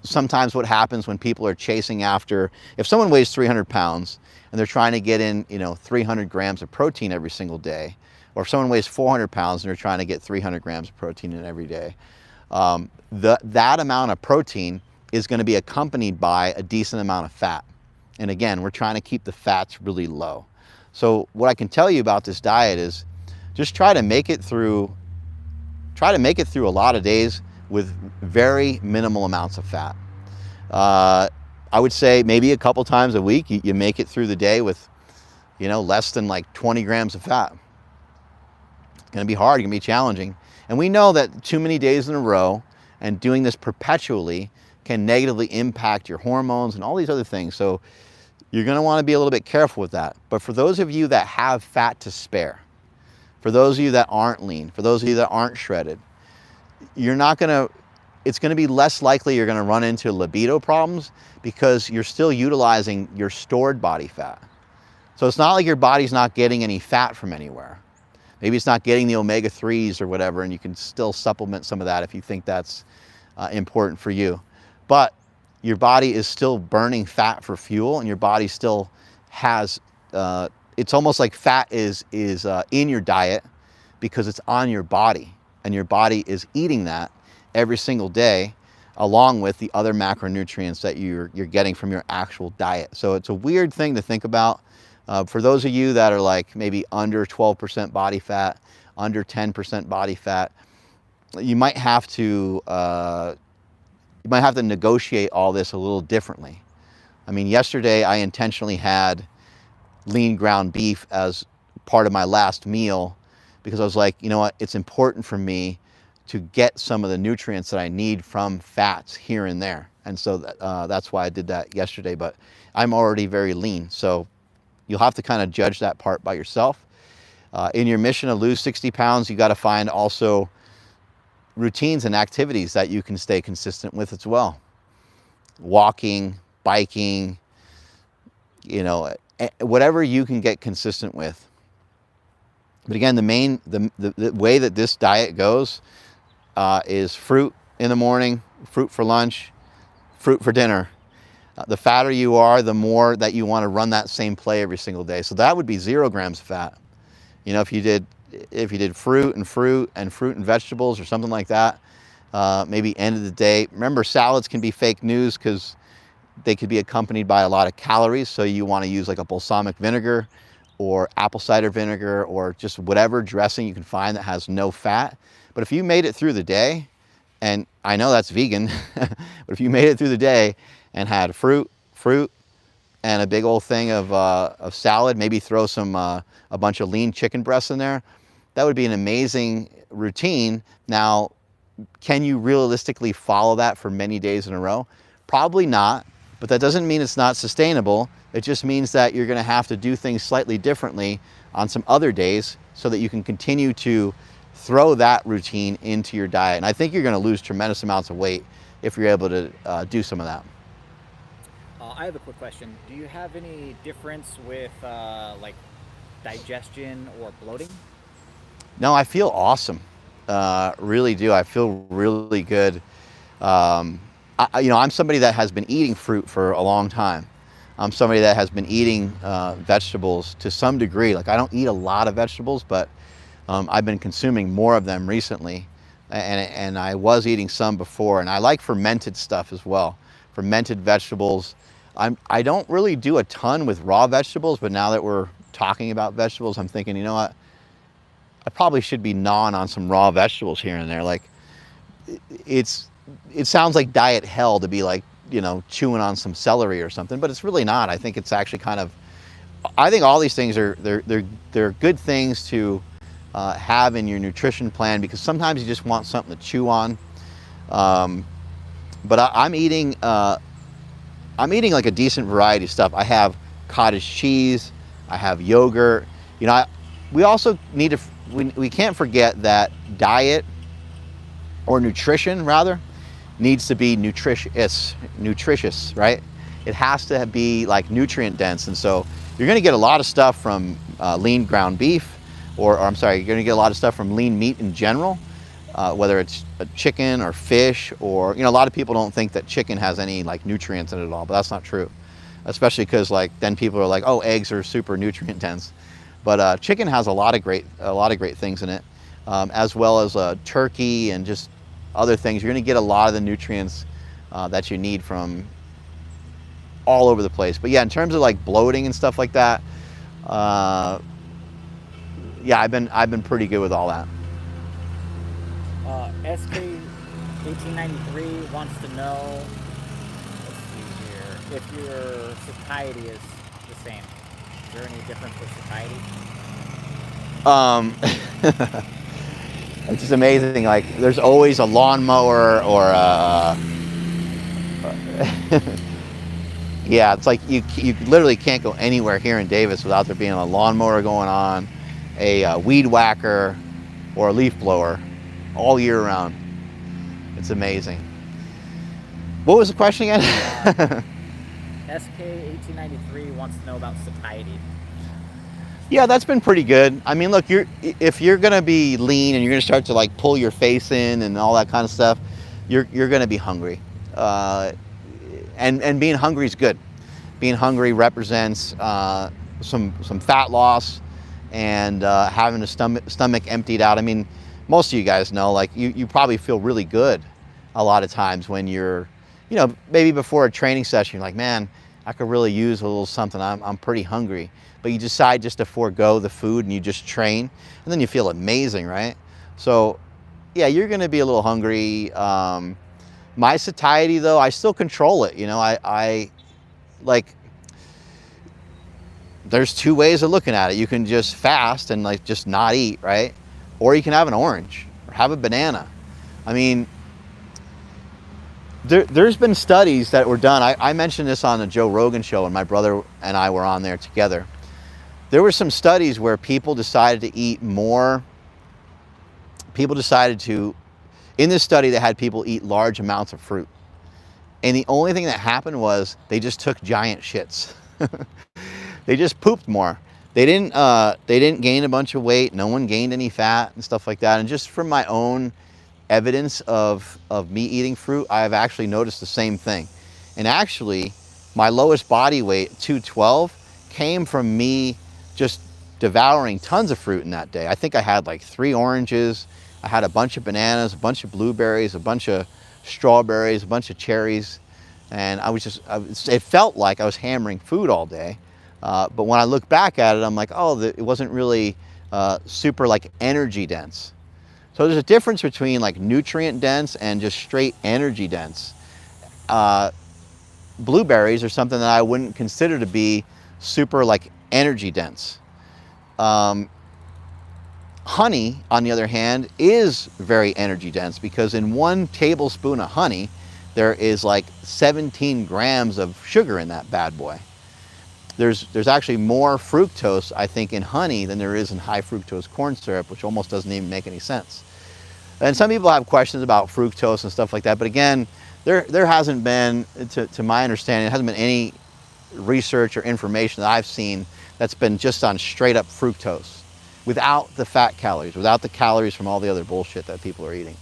sometimes what happens when people are chasing after, if someone weighs 300 pounds and they're trying to get in, 300 grams of protein every single day, or if someone weighs 400 pounds and they're trying to get 300 grams of protein in every day, that amount of protein is going to be accompanied by a decent amount of fat. And again, we're trying to keep the fats really low. So what I can tell you about this diet is just try to make it through a lot of days with very minimal amounts of fat. I would say maybe a couple times a week you make it through the day with, less than like 20 grams of fat. It's going to be hard, it's going to be challenging. And we know that too many days in a row and doing this perpetually can negatively impact your hormones and all these other things. So you're going to want to be a little bit careful with that. But for those of you that have fat to spare, for those of you that aren't lean, for those of you that aren't shredded, it's going to be less likely you're going to run into libido problems because you're still utilizing your stored body fat. So it's not like your body's not getting any fat from anywhere. Maybe it's not getting the omega-3s or whatever, and you can still supplement some of that if you think that's important for you. But your body is still burning fat for fuel, and your body still has it's almost like fat is in your diet because it's on your body, and your body is eating that every single day, along with the other macronutrients that you're getting from your actual diet. So it's a weird thing to think about. For those of you that are like maybe under 12% body fat, under 10% body fat, you might have to negotiate all this a little differently. I mean, yesterday I intentionally had lean ground beef as part of my last meal because I was like, you know what, it's important for me to get some of the nutrients that I need from fats here and there. And so that's why I did that yesterday, but I'm already very lean. So you'll have to kind of judge that part by yourself. In your mission to lose 60 pounds, you got to find also routines and activities that you can stay consistent with as well. Walking, biking, you know, whatever you can get consistent with. But again, the way that this diet goes is fruit in the morning, fruit for lunch, fruit for dinner. The fatter you are, the more that you want to run that same play every single day. So that would be 0 grams of fat. You know, if you did fruit and vegetables or something like that, maybe end of the day. Remember, salads can be fake news because they could be accompanied by a lot of calories. So you want to use like a balsamic vinegar or apple cider vinegar or just whatever dressing you can find that has no fat. But if you made it through the day, and I know that's vegan, but if you made it through the day and had fruit, and a big old thing of salad, maybe throw some a bunch of lean chicken breasts in there, that would be an amazing routine. Now, can you realistically follow that for many days in a row? Probably not, but that doesn't mean it's not sustainable. It just means that you're going to have to do things slightly differently on some other days so that you can continue to throw that routine into your diet. And I think you're going to lose tremendous amounts of weight if you're able to do some of that. I have a quick question. Do you have any difference with like digestion or bloating? No, I feel awesome. Really do. I feel really good. I'm somebody that has been eating fruit for a long time. I'm somebody that has been eating vegetables to some degree. Like, I don't eat a lot of vegetables, but I've been consuming more of them recently. And I was eating some before. And I like fermented stuff as well. Fermented vegetables. I don't really do a ton with raw vegetables, but now that we're talking about vegetables, I'm thinking, you know what? I probably should be gnawing on some raw vegetables here and there. Like, it sounds like diet hell to be like, you know, chewing on some celery or something, but it's really not. I think it's actually kind of, I think all these things they're good things to have in your nutrition plan, because sometimes you just want something to chew on. But I'm eating like a decent variety of stuff. I have cottage cheese, I have yogurt. You know, we also need to, we can't forget that diet, or nutrition rather, needs to be nutritious, right? It has to be like nutrient dense. And so you're gonna get a lot of stuff from lean ground beef, or I'm sorry, you're gonna get a lot of stuff from lean meat in general, whether it's chicken or fish, or, you know, a lot of people don't think that chicken has any like nutrients in it at all, but that's not true. Especially because like then people are like, oh, eggs are super nutrient dense. But chicken has a lot of great things in it, as well as turkey and just other things. You're going to get a lot of the nutrients that you need from all over the place. But yeah, in terms of like bloating and stuff like that, yeah, I've been pretty good with all that. SK1893 wants to know, let's see here, if your satiety is the same. Is there any difference with satiety? It's just amazing. Like, there's always a lawnmower or yeah, it's like you literally can't go anywhere here in Davis without there being a lawnmower going on, a weed whacker, or a leaf blower all year round. It's amazing. What was the question again? SK1893 wants to know about satiety. Yeah, that's been pretty good. I mean, look, if you're gonna be lean and you're gonna start to like pull your face in and all that kind of stuff, you're gonna be hungry, and being hungry is good. Being hungry represents some fat loss and having the stomach emptied out. I mean, most of you guys know, like you probably feel really good a lot of times when you're, you know, maybe before a training session, you're like, man, I could really use a little something. I'm pretty hungry. But you decide just to forego the food and you just train, and then you feel amazing, right? So yeah, you're gonna be a little hungry. My satiety though, I still control it. You know, I like, there's two ways of looking at it. You can just fast and like just not eat, right? Or you can have an orange or have a banana. I mean, there's been studies that were done. I mentioned this on the Joe Rogan show, and my brother and I were on there together. There were some studies where people decided to eat more. People decided to, in this study, they had people eat large amounts of fruit. And the only thing that happened was they just took giant shits. They just pooped more. They didn't gain a bunch of weight. No one gained any fat and stuff like that. And just from my own evidence of me eating fruit, I've actually noticed the same thing. And actually, my lowest body weight, 212, came from me just devouring tons of fruit in that day. I think I had like 3 oranges. I had a bunch of bananas, a bunch of blueberries, a bunch of strawberries, a bunch of cherries. And it felt like I was hammering food all day. But when I look back at it, I'm like, oh, it wasn't really super like energy dense. So there's a difference between like nutrient dense and just straight energy dense. Blueberries are something that I wouldn't consider to be super like energy dense. Honey, on the other hand, is very energy dense because in 1 tablespoon of honey, there is like 17 grams of sugar in that bad boy. There's actually more fructose, I think, in honey than there is in high fructose corn syrup, which almost doesn't even make any sense. And some people have questions about fructose and stuff like that, but again, there hasn't been, to my understanding, there hasn't been any research or information that I've seen that's been just on straight up fructose, without the fat calories, without the calories from all the other bullshit that people are eating.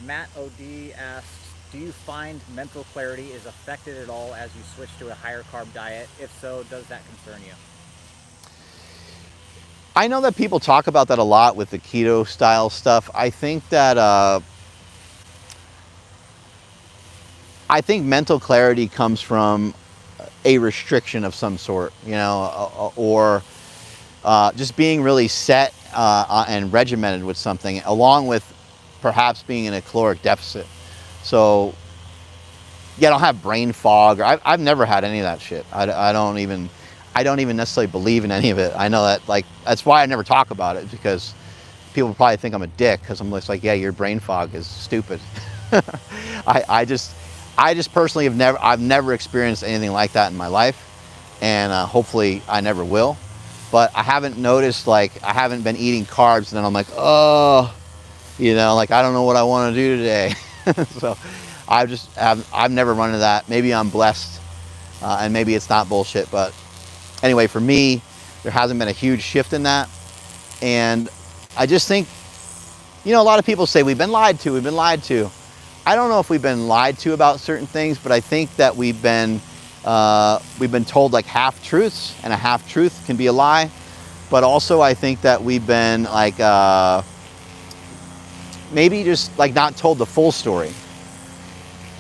Matt OD asks, do you find mental clarity is affected at all as you switch to a higher carb diet? If so, does that concern you? I know that people talk about that a lot with the keto style stuff. I think that I think mental clarity comes from a restriction of some sort, you know, or just being really set and regimented with something, along with perhaps being in a caloric deficit. So yeah, I don't have brain fog. I've never had any of that shit. I don't even necessarily believe in any of it. I know that, like, that's why I never talk about it, because people probably think I'm a dick because I'm just like, yeah, your brain fog is stupid. I just personally I've never experienced anything like that in my life, and hopefully I never will. But I haven't noticed, like, I haven't been eating carbs and then I'm like, oh, you know, like, I don't know what I want to do today. So I've never run into that. Maybe I'm blessed, and maybe it's not bullshit, but anyway, for me, there hasn't been a huge shift in that. And I just think, you know, a lot of people say we've been lied to. I don't know if we've been lied to about certain things, but I think that we've been told like half truths, and a half truth can be a lie. But also I think that we've been like maybe just like not told the full story.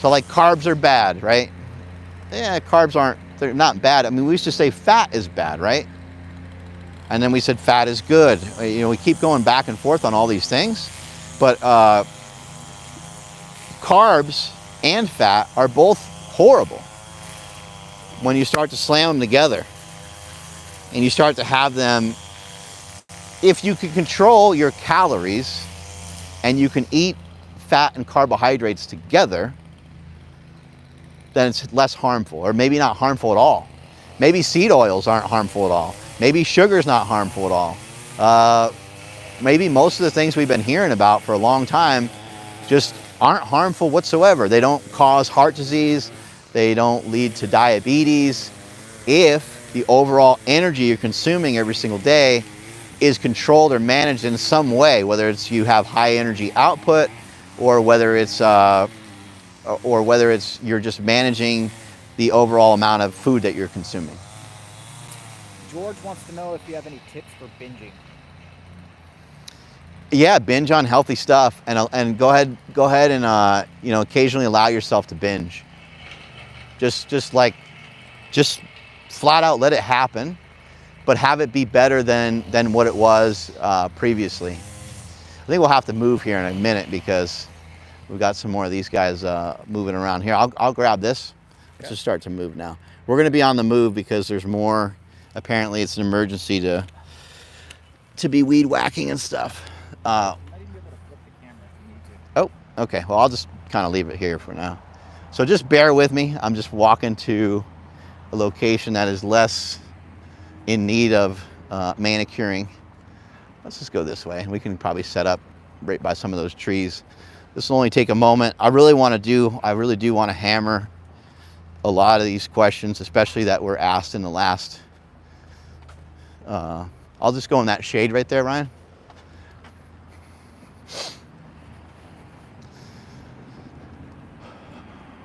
So like, carbs are bad, right? Yeah, they're not bad. I mean, we used to say fat is bad, right? And then we said fat is good. You know, we keep going back and forth on all these things, but carbs and fat are both horrible when you start to slam them together and you start to have them. If you can control your calories and you can eat fat and carbohydrates together, then it's less harmful, or maybe not harmful at all. Maybe seed oils aren't harmful at all. Maybe sugar's not harmful at all. Maybe most of the things we've been hearing about for a long time just aren't harmful whatsoever. They don't cause heart disease. They don't lead to diabetes if the overall energy you're consuming every single day is controlled or managed in some way, whether it's you have high energy output, or whether it's you're just managing the overall amount of food that you're consuming. George wants to know if you have any tips for binging. Yeah, binge on healthy stuff, and go ahead and you know, occasionally allow yourself to binge. Just flat out let it happen, but have it be better than what it was previously. I think we'll have to move here in a minute because we've got some more of these guys moving around here. I'll grab this. Let's just start to move now. We're going to be on the move because there's more. Apparently, it's an emergency to be weed whacking and stuff. I didn't be able to flip the camera if you need to. Oh, okay. Well, I'll just kind of leave it here for now. So just bear with me. I'm just walking to a location that is less in need of manicuring. Let's just go this way, and we can probably set up right by some of those trees. This will only take a moment. I really do want to hammer a lot of these questions, especially that were asked in the last. I'll just go in that shade right there, Ryan.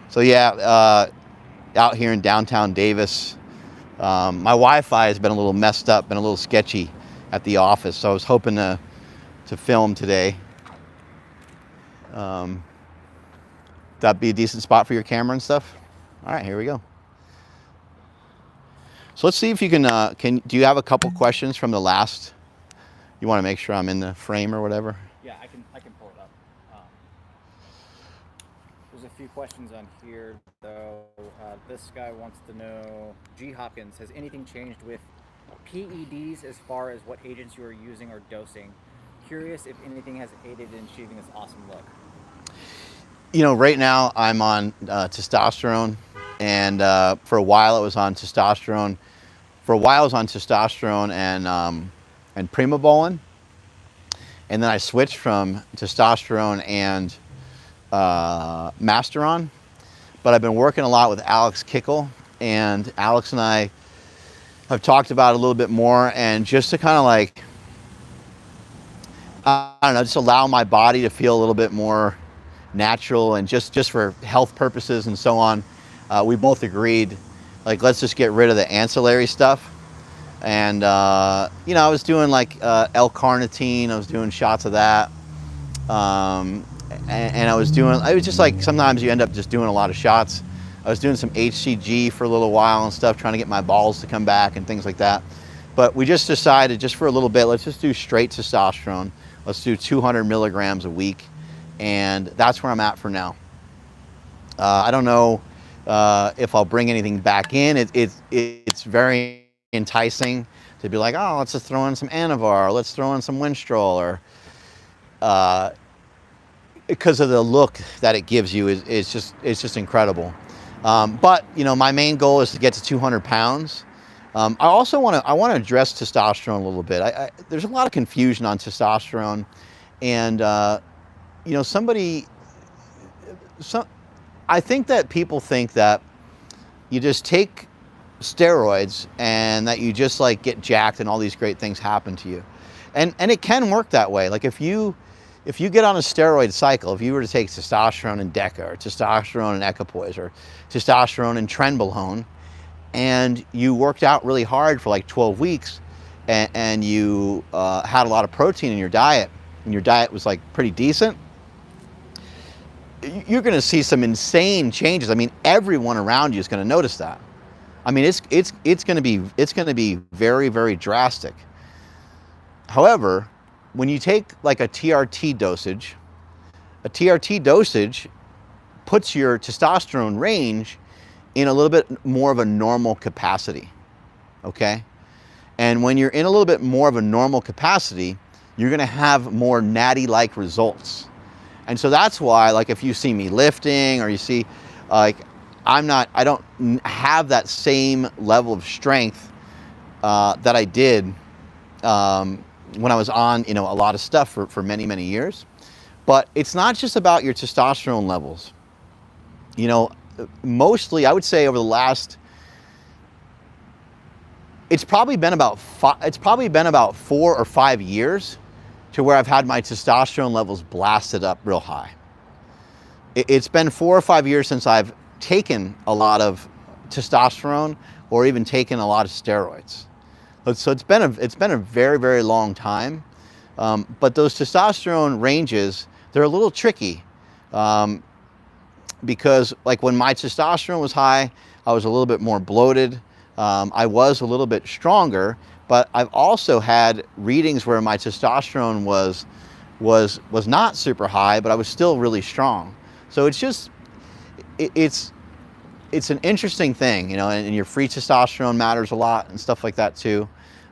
So yeah, out here in downtown Davis, my Wi-Fi has been a little messed up, been a little sketchy at the office. So I was hoping to film today. That'd be a decent spot for your camera and stuff. All right, here we go. So let's see if you can. Do you have a couple questions from the last? You want to make sure I'm in the frame or whatever. Yeah, I can pull it up. There's a few questions on here, though. This guy wants to know, G. Hopkins, has anything changed with PEDs as far as what agents you are using or dosing? Curious if anything has aided in achieving this awesome look. You know, right now I'm on testosterone, and for a while I was on testosterone. For a while I was on testosterone and primobolan, and then I switched from testosterone and Masteron. But I've been working a lot with Alex Kickle, and Alex and I have talked about it a little bit more, and just to kind of like, I don't know, just allow my body to feel a little bit more natural, and just for health purposes and so on, we both agreed, like, let's just get rid of the ancillary stuff. And you know, I was doing like L-carnitine, I was doing shots of that, and I was just like, sometimes you end up just doing a lot of shots. I was doing some HCG for a little while and stuff, trying to get my balls to come back and things like that. But we just decided, just for a little bit, let's just do straight testosterone. Let's do 200 milligrams a week, and that's where I'm at for now. I don't know if I'll bring anything back in. It's very enticing to be like, oh, let's just throw in some Anavar, or let's throw in some Winstrol, or because of the look that it gives you it's just incredible. But you know, my main goal is to get to 200 pounds. I also want to address testosterone a little bit. There's a lot of confusion on testosterone, and you know, I think that people think that you just take steroids and that you just like get jacked and all these great things happen to you, and it can work that way. Like if you get on a steroid cycle, if you were to take testosterone and Deca, or testosterone and equipoise, or testosterone and trenbolone, and you worked out really hard for like 12 weeks, and you had a lot of protein in your diet, and your diet was like pretty decent, you're going to see some insane changes. I mean, everyone around you is going to notice that. I mean, it's going to be very, very drastic. However, when you take like a TRT dosage puts your testosterone range in a little bit more of a normal capacity, okay? And when you're in a little bit more of a normal capacity, you're gonna have more natty-like results. And so that's why, like, if you see me lifting, or you see, like, I don't have that same level of strength that I did when I was on, you know, a lot of stuff for many, many years. But it's not just about your testosterone levels. You know, mostly, I would say over the last, it's probably been about 4 or 5 years to where I've had my testosterone levels blasted up real high. It's been 4 or 5 years since I've taken a lot of testosterone or even taken a lot of steroids. So it's been a very, very long time. But those testosterone ranges, they're a little tricky, because like when my testosterone was high, I was a little bit more bloated. I was a little bit stronger, but I've also had readings where my testosterone was not super high, but I was still really strong. So it's just, it's an interesting thing, you know, and your free testosterone matters a lot and stuff like that too.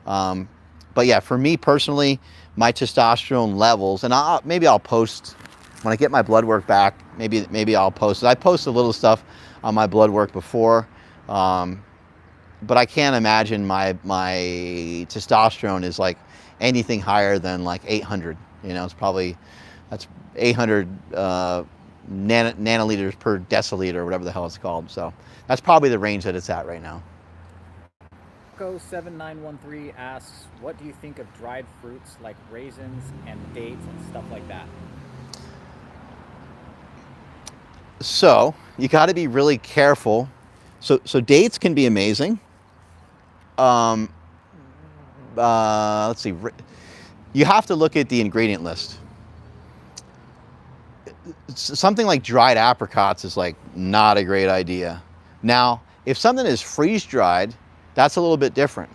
But yeah, for me personally, my testosterone levels, and maybe I'll post when I get my blood work back. Maybe I'll post it. I post a little stuff on my blood work before, but I can't imagine my testosterone is like anything higher than like 800. You know, that's 800 nanoliters per deciliter, or whatever the hell it's called. So that's probably the range that it's at right now. Go7913 asks, what do you think of dried fruits like raisins and dates and stuff like that? So you got to be really careful. So dates can be amazing. Let's see. You have to look at the ingredient list. Something like dried apricots is like not a great idea. Now, if something is freeze dried, that's a little bit different.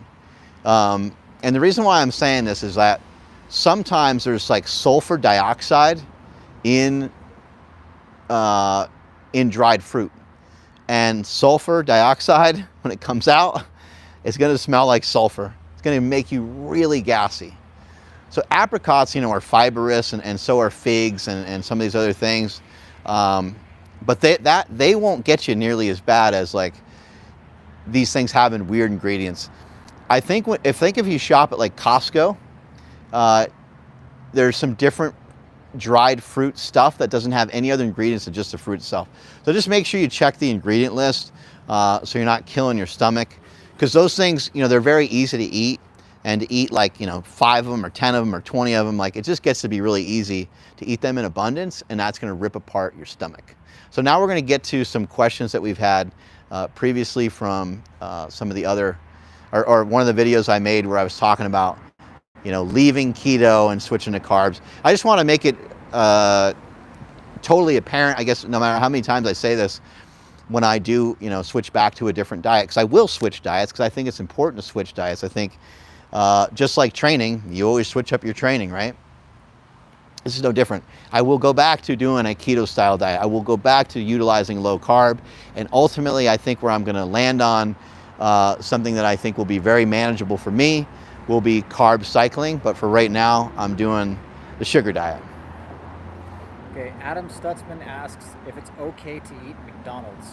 And the reason why I'm saying this is that sometimes there's like sulfur dioxide in dried fruit. And sulfur dioxide, when it comes out, it's going to smell like sulfur. It's going to make you really gassy. So apricots, you know, are fibrous, and so are figs and some of these other things. But they won't get you nearly as bad as like these things having weird ingredients. I think if you shop at like Costco, there's some different dried fruit stuff that doesn't have any other ingredients than just the fruit itself. So just make sure you check the ingredient list, so you're not killing your stomach, because those things, you know, they're very easy to eat, and to eat like, you know, 5 of them or 10 of them or 20 of them, like it just gets to be really easy to eat them in abundance, and that's going to rip apart your stomach. So now we're going to get to some questions that we've had previously from some of the other, or one of the videos I made where I was talking about, you know, leaving keto and switching to carbs. I just want to make it totally apparent, I guess, no matter how many times I say this, when I do, you know, switch back to a different diet, because I will switch diets, because I think it's important to switch diets. I think just like training, you always switch up your training, right? This is no different. I will go back to doing a keto style diet. I will go back to utilizing low carb, and ultimately I think where I'm going to land on something that I think will be very manageable for me will be carb cycling, but for right now I'm doing the sugar diet. Okay, Adam Stutzman asks if it's okay to eat McDonald's.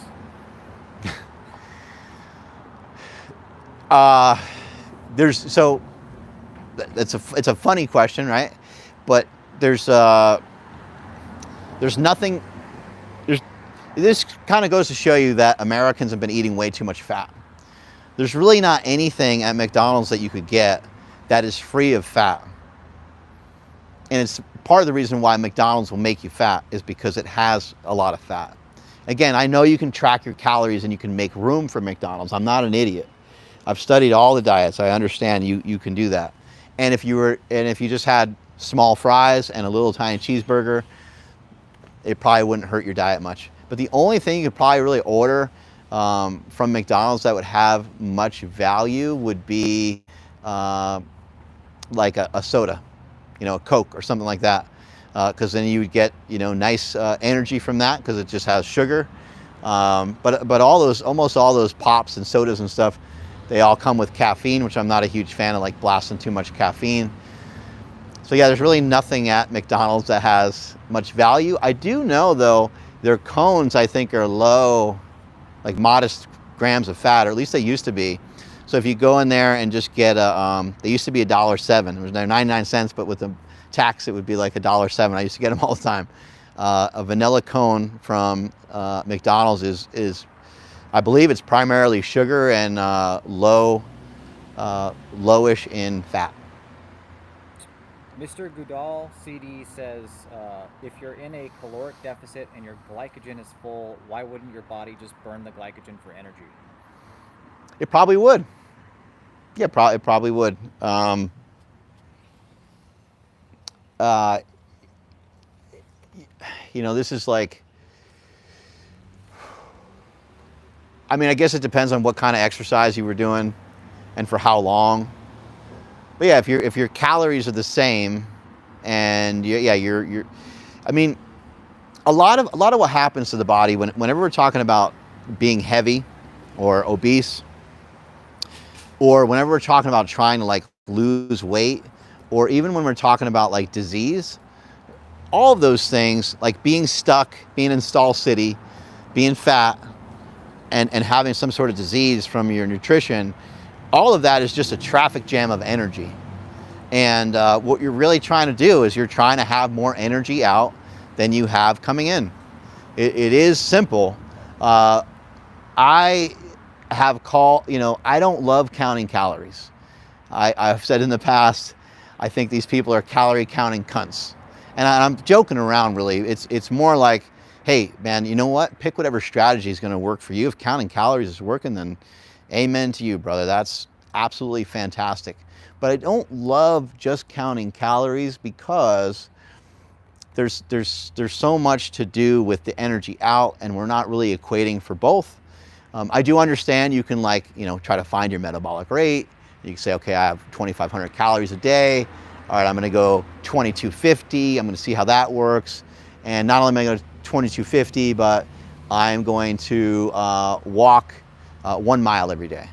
It's a funny question, right? But there's nothing. This kind of goes to show you that Americans have been eating way too much fat. There's really not anything at McDonald's that you could get that is free of fat. And it's part of the reason why McDonald's will make you fat is because it has a lot of fat. Again, I know you can track your calories and you can make room for McDonald's. I'm not an idiot. I've studied all the diets. I understand you can do that. And if you just had small fries and a little tiny cheeseburger, it probably wouldn't hurt your diet much. But the only thing you could probably really order from McDonald's that would have much value would be like a soda, you know, a Coke or something like that, because then you would get, you know, nice energy from that because it just has sugar. But almost all those pops and sodas and stuff, they all come with caffeine, which I'm not a huge fan of, like blasting too much caffeine. So yeah, there's really nothing at McDonald's that has much value. I do know though, their cones I think are low, like modest grams of fat, or at least they used to be. So if you go in there and just get they used to be $1.07. It was 99 cents, but with the tax it would be like $1.07. I used to get them all the time. A vanilla cone from McDonald's is I believe it's primarily sugar and lowish in fat. Mr. Goodall CD says, if you're in a caloric deficit and your glycogen is full, why wouldn't your body just burn the glycogen for energy? It probably would. Yeah, it probably would. You know, this is like, I mean, I guess it depends on what kind of exercise you were doing and for how long. But yeah, if your calories are the same, and you're I mean, a lot of what happens to the body whenever we're talking about being heavy or obese, or whenever we're talking about trying to like lose weight, or even when we're talking about like disease, all of those things, like being stuck, being in stall city, being fat, and having some sort of disease from your nutrition, all of that is just a traffic jam of energy. And what you're really trying to do is you're trying to have more energy out than you have coming in. It is simple. I have you know, I don't love counting calories. I've said in the past, I think these people are calorie counting cunts. And I'm joking around, really. It's more like, hey, man, you know what? Pick whatever strategy is going to work for you. If counting calories is working, then amen to you, brother. That's absolutely fantastic. But I don't love just counting calories because there's so much to do with the energy out, and we're not really equating for both. I do understand you can, like, you know, try to find your metabolic rate. You can say, okay, I have 2,500 calories a day. All right, I'm going to go 2,250. I'm going to see how that works. And not only am I going to 2,250, but I'm going to walk 1 mile every day.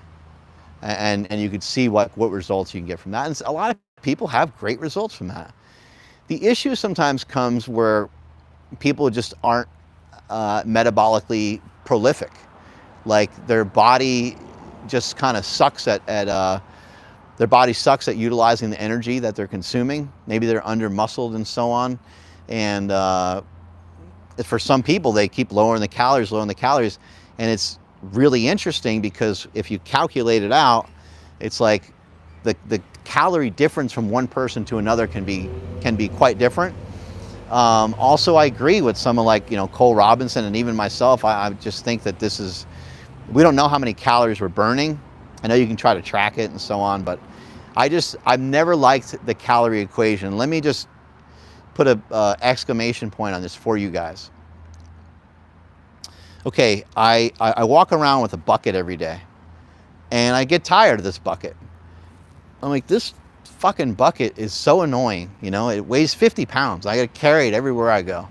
And you could see what results you can get from that. And a lot of people have great results from that. The issue sometimes comes where people just aren't metabolically prolific. Like their body just kind of sucks their body sucks at utilizing the energy that they're consuming. Maybe they're under muscled and so on. And for some people, they keep lowering the calories. And it's really interesting because if you calculate it out, it's like the calorie difference from one person to another can be quite different. Also, I agree with someone like, you know, Cole Robinson, and even myself. I just think that we don't know how many calories we're burning. I know you can try to track it and so on, but I've never liked the calorie equation. Let me just put a exclamation point on this for you guys. Okay, I walk around with a bucket every day, and I get tired of this bucket. I'm like, this fucking bucket is so annoying. You know, it weighs 50 pounds. I gotta carry it everywhere I go.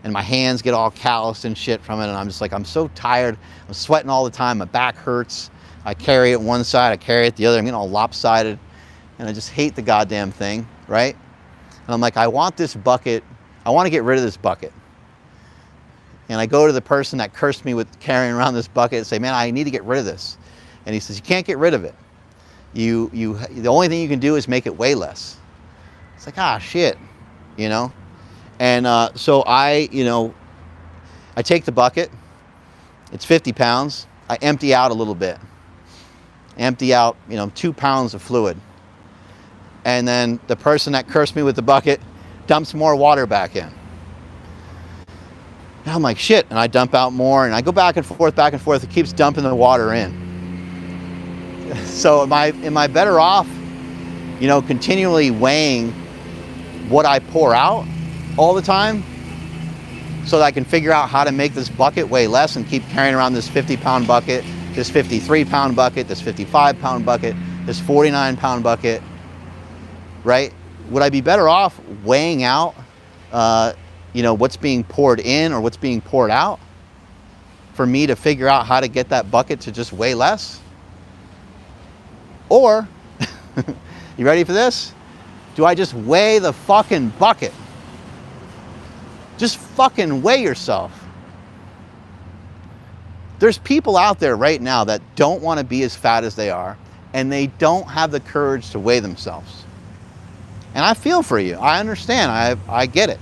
And my hands get all calloused and shit from it, and I'm just like, I'm so tired. I'm sweating all the time. My back hurts. I carry it one side, I carry it the other. I'm getting all lopsided, and I just hate the goddamn thing, right? And I'm like, I want this bucket. I want to get rid of this bucket. And I go to the person that cursed me with carrying around this bucket and say, man, I need to get rid of this. And he says, you can't get rid of it. The only thing you can do is make it weigh less. It's like, shit, you know? And so I take the bucket. It's 50 pounds. I empty out a little bit. Empty out, 2 pounds of fluid. And then the person that cursed me with the bucket dumps more water back in. And I'm like, shit, and I dump out more, and I go back and forth, it keeps dumping the water in. So am I better off, continually weighing what I pour out all the time so that I can figure out how to make this bucket weigh less and keep carrying around this 50-pound bucket, this 53-pound bucket, this 55-pound bucket, this 49-pound bucket, right? Would I be better off weighing out, what's being poured in or what's being poured out for me to figure out how to get that bucket to just weigh less? Or, you ready for this? Do I just weigh the fucking bucket? Just fucking weigh yourself. There's people out there right now that don't want to be as fat as they are, and they don't have the courage to weigh themselves. And I feel for you. I understand. I get it.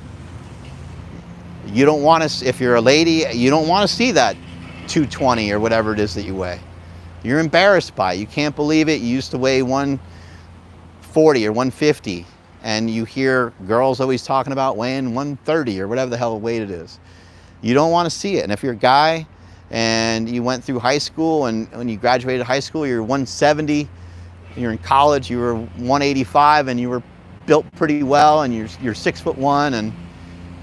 You don't want to, if you're a lady, you don't want to see that 220 or whatever it is that you weigh. You're embarrassed by it. You can't believe it. You used to weigh 140 or 150. And you hear girls always talking about weighing 130 or whatever the hell weight it is. You don't want to see it. And if you're a guy, and you went through high school, and when you graduated high school, you're 170. You're in college, you were 185, and you were built pretty well, and you're 6'1",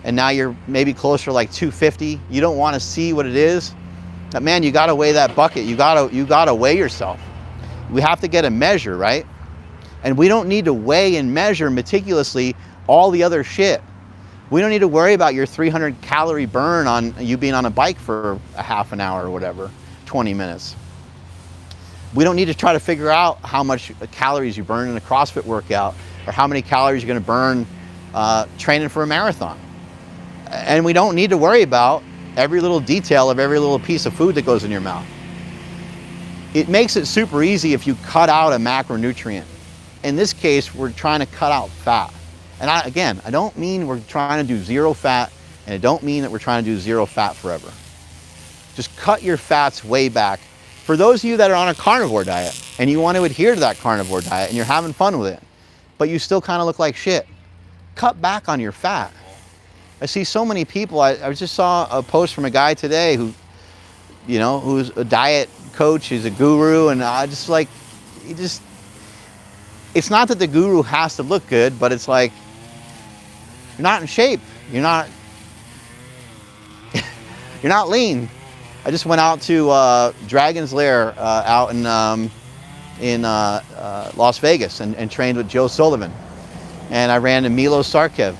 and now you're maybe closer to like 250. You don't want to see what it is. But man, you got to weigh that bucket. You got to weigh yourself. We have to get a measure, right? And we don't need to weigh and measure meticulously all the other shit. We don't need to worry about your 300 calorie burn on you being on a bike for a half an hour or whatever, 20 minutes. We don't need to try to figure out how much calories you burn in a CrossFit workout, or how many calories you're going to burn training for a marathon. And we don't need to worry about every little detail of every little piece of food that goes in your mouth. It makes it super easy if you cut out a macronutrient. In this case, we're trying to cut out fat. And I don't mean we're trying to do zero fat, and I don't mean that we're trying to do zero fat forever. Just cut your fats way back. For those of you that are on a carnivore diet and you want to adhere to that carnivore diet and you're having fun with it, but you still kind of look like shit, cut back on your fat. I see so many people. I just saw a post from a guy today who, you know, who's a diet coach, he's a guru, and I just like, it's not that the guru has to look good, but it's like, you're not in shape. You're not lean. I just went out to Dragon's Lair out in Las Vegas and trained with Joe Sullivan. And I ran to Milo Sarkev,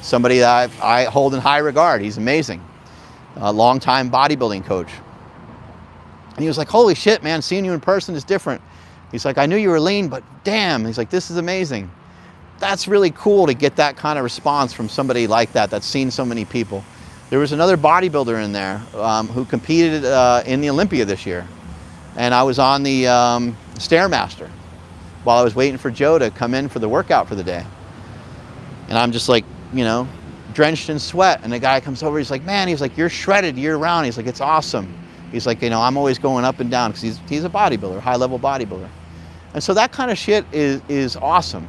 somebody that I hold in high regard. He's amazing, a longtime bodybuilding coach. And he was like, holy shit, man, seeing you in person is different. He's like, I knew you were lean, but damn, he's like, this is amazing. That's really cool to get that kind of response from somebody like that that's seen so many people. There was another bodybuilder in there who competed in the Olympia this year. And I was on the Stairmaster while I was waiting for Joe to come in for the workout for the day. And I'm just like, you know, drenched in sweat. And the guy comes over, he's like, man, he's like, you're shredded year round. He's like, it's awesome. He's like, you know, I'm always going up and down, because he's a bodybuilder, high level bodybuilder. And so that kind of shit is awesome.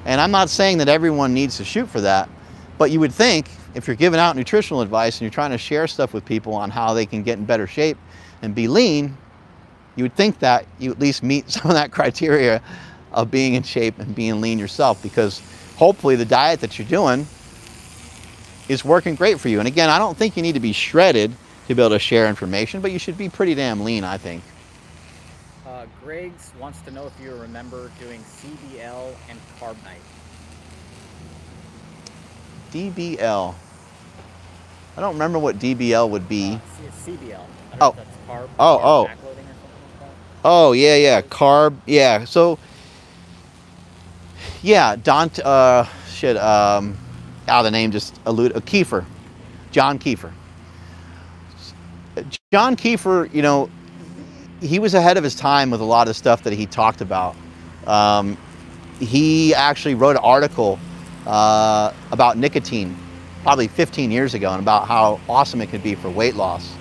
And I'm not saying that everyone needs to shoot for that, but you would think if you're giving out nutritional advice and you're trying to share stuff with people on how they can get in better shape and be lean, you would think that you at least meet some of that criteria of being in shape and being lean yourself, because hopefully the diet that you're doing is working great for you. And again, I don't think you need to be shredded to be able to share information, but you should be pretty damn lean, I think. Griggs wants to know if you remember doing CBL and carb night. DBL. I don't remember what DBL would be. CBL. I don't Oh. know if that's carb. Oh, oh. Backloading or something like that. Oh, yeah, carb, yeah. So, yeah, the name just alluded, Kiefer, John Kiefer. John Kiefer, you know, he was ahead of his time with a lot of stuff that he talked about. He actually wrote an article about nicotine probably 15 years ago, and about how awesome it could be for weight loss.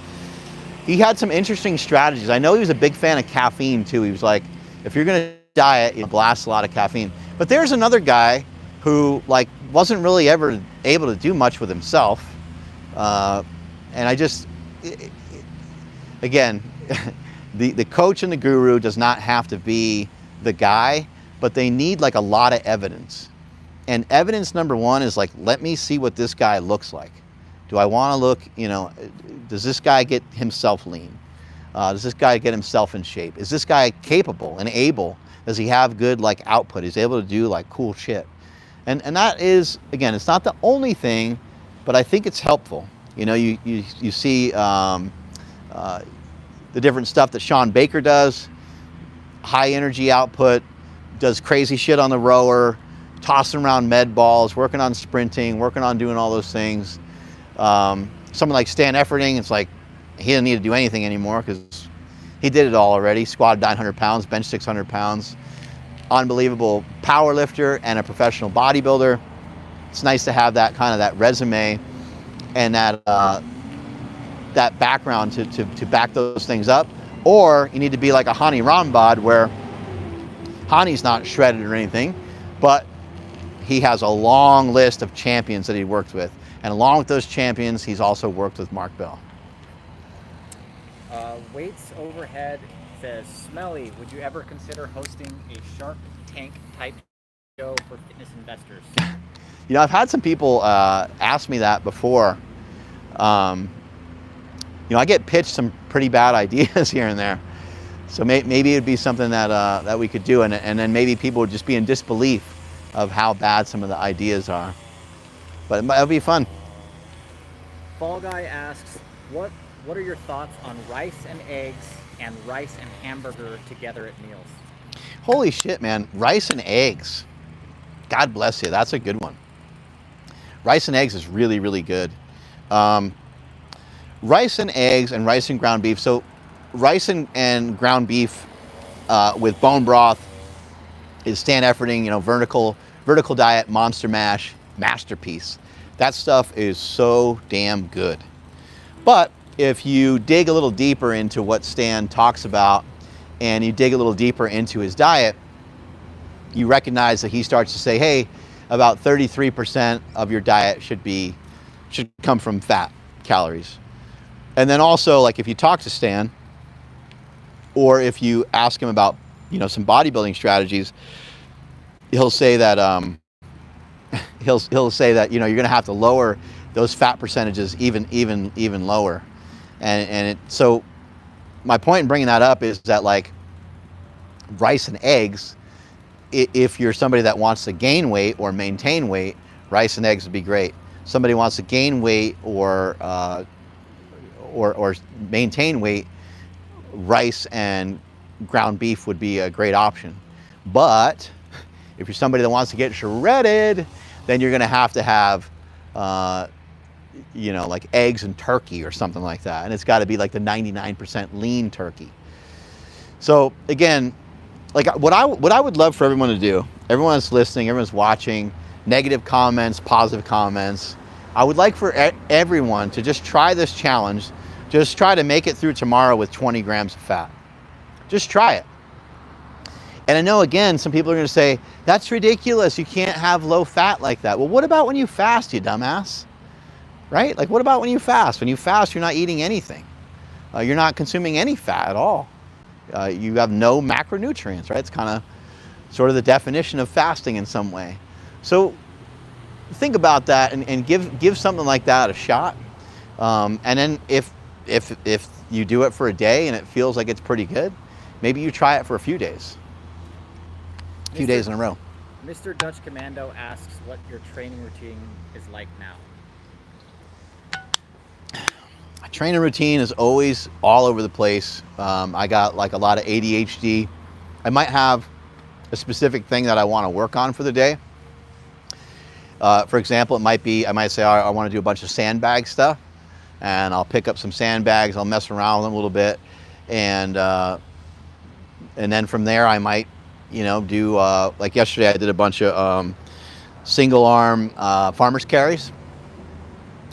He had some interesting strategies. I know he was a big fan of caffeine too. He was like, if you're gonna diet, you blast a lot of caffeine. But there's another guy who like wasn't really ever able to do much with himself. And I just, again, the coach and the guru does not have to be the guy, but they need like a lot of evidence. And evidence number one is like, let me see what this guy looks like. Do I want to look, you know, does this guy get himself lean? Does this guy get himself in shape? Is this guy capable and able? Does he have good like output? Is he able to do like cool shit? And that is, again, it's not the only thing, but I think it's helpful. You know, you see the different stuff that Sean Baker does, high energy output, does crazy shit on the rower, tossing around med balls, working on sprinting, working on doing all those things. Someone like Stan Efferding, it's like he doesn't need to do anything anymore because he did it all already. Squatted 900 pounds, bench 600 pounds. Unbelievable power lifter and a professional bodybuilder. It's nice to have that kind of that resume and that that background to back those things up. Or you need to be like a Hani Rambod, where Hani's not shredded or anything, but he has a long list of champions that he worked with. And along with those champions, he's also worked with Mark Bell. Weights Overhead says, Smelly, would you ever consider hosting a Shark Tank type show for fitness investors? You know, I've had some people ask me that before. You know, I get pitched some pretty bad ideas here and there. So maybe it'd be something that we could do, and then maybe people would just be in disbelief of how bad some of the ideas are. But it'll be fun. Fall Guy asks, what are your thoughts on rice and eggs and rice and hamburger together at meals? Holy shit, man. Rice and eggs. God bless you. That's a good one. Rice and eggs is really, really good. Rice and eggs and rice and ground beef. So rice and ground beef with bone broth is Stan Efferding, you know, vertical diet, monster mash, masterpiece. That stuff is so damn good. But if you dig a little deeper into what Stan talks about and you dig a little deeper into his diet, you recognize that he starts to say, hey, about 33% of your diet should come from fat calories. And then also, like, if you talk to Stan, or if you ask him about, you know, some bodybuilding strategies, he'll say that he'll say that, you know, you're going to have to lower those fat percentages even lower. So my point in bringing that up is that, like, rice and eggs, if you're somebody that wants to gain weight or maintain weight, rice and eggs would be great. Somebody wants to gain weight or maintain weight, rice and ground beef would be a great option. But if you're somebody that wants to get shredded, then you're going to have you know, like eggs and turkey or something like that. And it's got to be like the 99% lean turkey. So again, like what I would love for everyone to do, everyone that's listening, everyone's watching, negative comments, positive comments, I would like for everyone to just try this challenge. Just try to make it through tomorrow with 20 grams of fat. Just try it. And I know, again, some people are going to say, that's ridiculous. You can't have low fat like that. Well, what about when you fast, you dumbass? Right? Like, what about when you fast? When you fast, you're not eating anything. You're not consuming any fat at all. You have no macronutrients, right? It's kind of sort of the definition of fasting in some way. So think about that and give something like that a shot. And then if you do it for a day and it feels like it's pretty good, maybe you try it for a few days. A few days in a row. Mr. Dutch Commando asks what your training routine is like now. My training routine is always all over the place. I got like a lot of ADHD. I might have a specific thing that I want to work on for the day. For example, it might be, I might say, I want to do a bunch of sandbag stuff, and I'll pick up some sandbags, I'll mess around with them a little bit, and then from there I might, you know, do, like yesterday I did a bunch of single arm farmer's carries,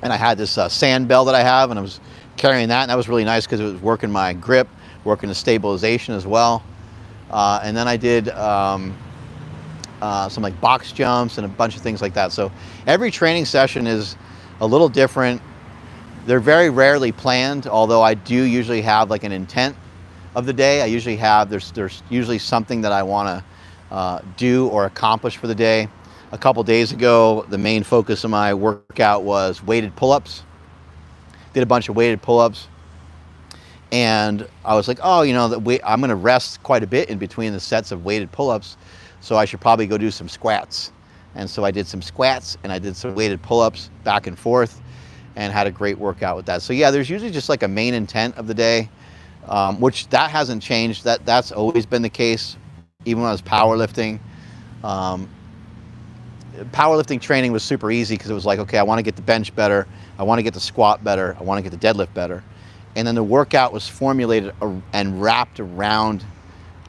and I had this sand bell that I have, and I was carrying that, and that was really nice because it was working my grip, working the stabilization as well. And then I did some like box jumps and a bunch of things like that. So every training session is a little different. They're very rarely planned, although I do usually have like an intent of the day. I usually have, there's usually something that I want to do or accomplish for the day. A couple days ago, the main focus of my workout was weighted pull-ups. Did a bunch of weighted pull-ups. And I was like, oh, you know, I'm going to rest quite a bit in between the sets of weighted pull-ups, so I should probably go do some squats. And so I did some squats and I did some weighted pull-ups back and forth and had a great workout with that. So yeah, there's usually just like a main intent of the day, which that hasn't changed. That's always been the case, even when I was powerlifting. Powerlifting training was super easy because it was like, okay, I want to get the bench better, I want to get the squat better, I want to get the deadlift better. And then the workout was formulated and wrapped around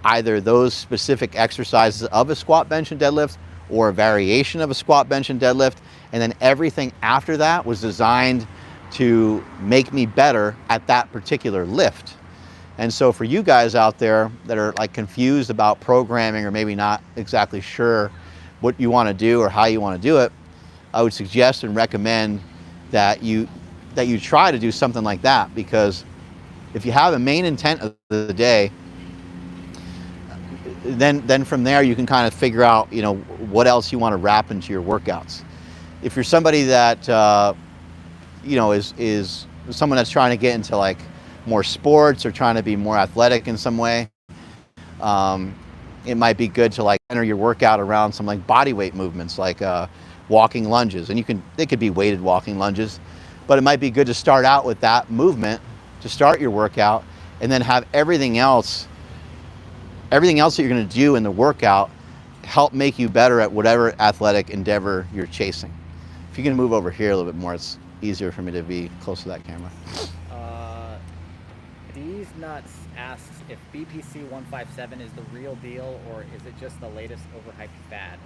either those specific exercises of a squat, bench, and deadlift, or a variation of a squat, bench, and deadlift. And then everything after that was designed to make me better at that particular lift. And so for you guys out there that are like confused about programming or maybe not exactly sure what you want to do or how you want to do it, I would suggest and recommend that you try to do something like that, because If you have a main intent of the day, then from there you can kind of figure out, you know, what else you want to wrap into your workouts. If you're somebody that you know, is someone that's trying to get into like more sports or trying to be more athletic in some way, it might be good to like enter your workout around some like body weight movements, like walking lunges. And they could be weighted walking lunges, but it might be good to start out with that movement to start your workout, and then have everything else that you're going to do in the workout help make you better at whatever athletic endeavor you're chasing. If you can move over here a little bit more, it's easier for me to be close to that camera. These nuts asks if BPC 157 is the real deal, or is it just the latest overhyped fad?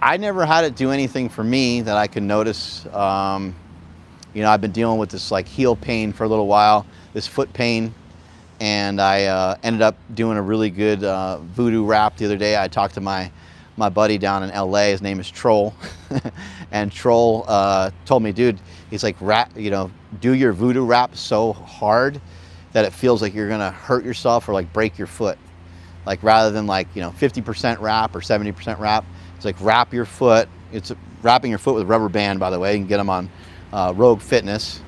I never had it do anything for me that I could notice. You know, I've been dealing with this like heel pain for a little while, this foot pain, and I ended up doing a really good voodoo wrap the other day. I talked to my buddy down in LA. His name is Troll, and Troll told me, dude, he's like, you know, do your voodoo wrap so hard that it feels like you're gonna hurt yourself or like break your foot. Like rather than like, you know, 50% wrap or 70% wrap, it's like wrap your foot. It's wrapping your foot with a rubber band, by the way. You can get them on Rogue Fitness,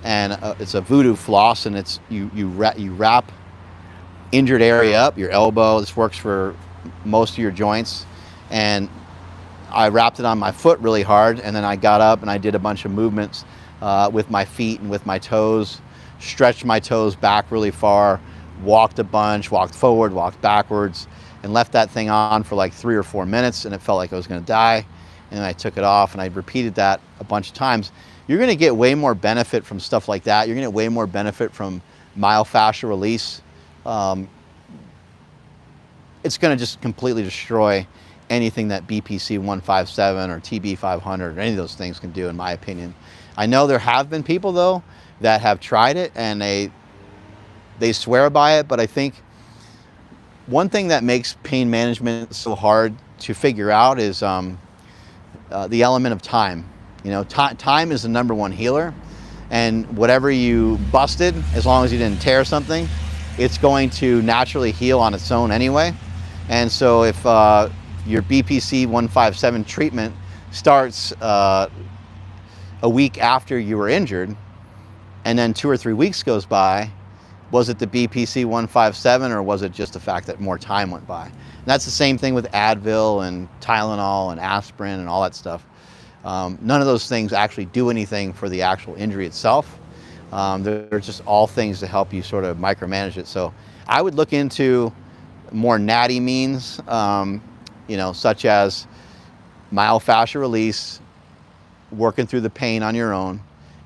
and it's a voodoo floss, and it's you wrap injured area up, your elbow. This works for most of your joints, and I wrapped it on my foot really hard, and then I got up and I did a bunch of movements with my feet and with my toes, stretched my toes back really far, walked a bunch, walked forward, walked backwards, and left that thing on for like 3 or 4 minutes, and it felt like I was going to die. And then I took it off, and I repeated that a bunch of times. You're going to get way more benefit from stuff like that. You're going to get way more benefit from myofascial release. It's going to just completely destroy anything that BPC 157 or TB 500 or any of those things can do, in my opinion. I know there have been people though that have tried it and they swear by it, but I think one thing that makes pain management so hard to figure out is the element of time. You know, time is the #1 healer, and whatever you busted, as long as you didn't tear something, it's going to naturally heal on its own anyway. And so if your BPC 157 treatment starts a week after you were injured, and then 2 or 3 weeks goes by, was it the BPC 157, or was it just the fact that more time went by? And that's the same thing with Advil and Tylenol and aspirin and all that stuff. None of those things actually do anything for the actual injury itself. They're just all things to help you sort of micromanage it. So I would look into more natty means, you know, such as myofascial release, working through the pain on your own,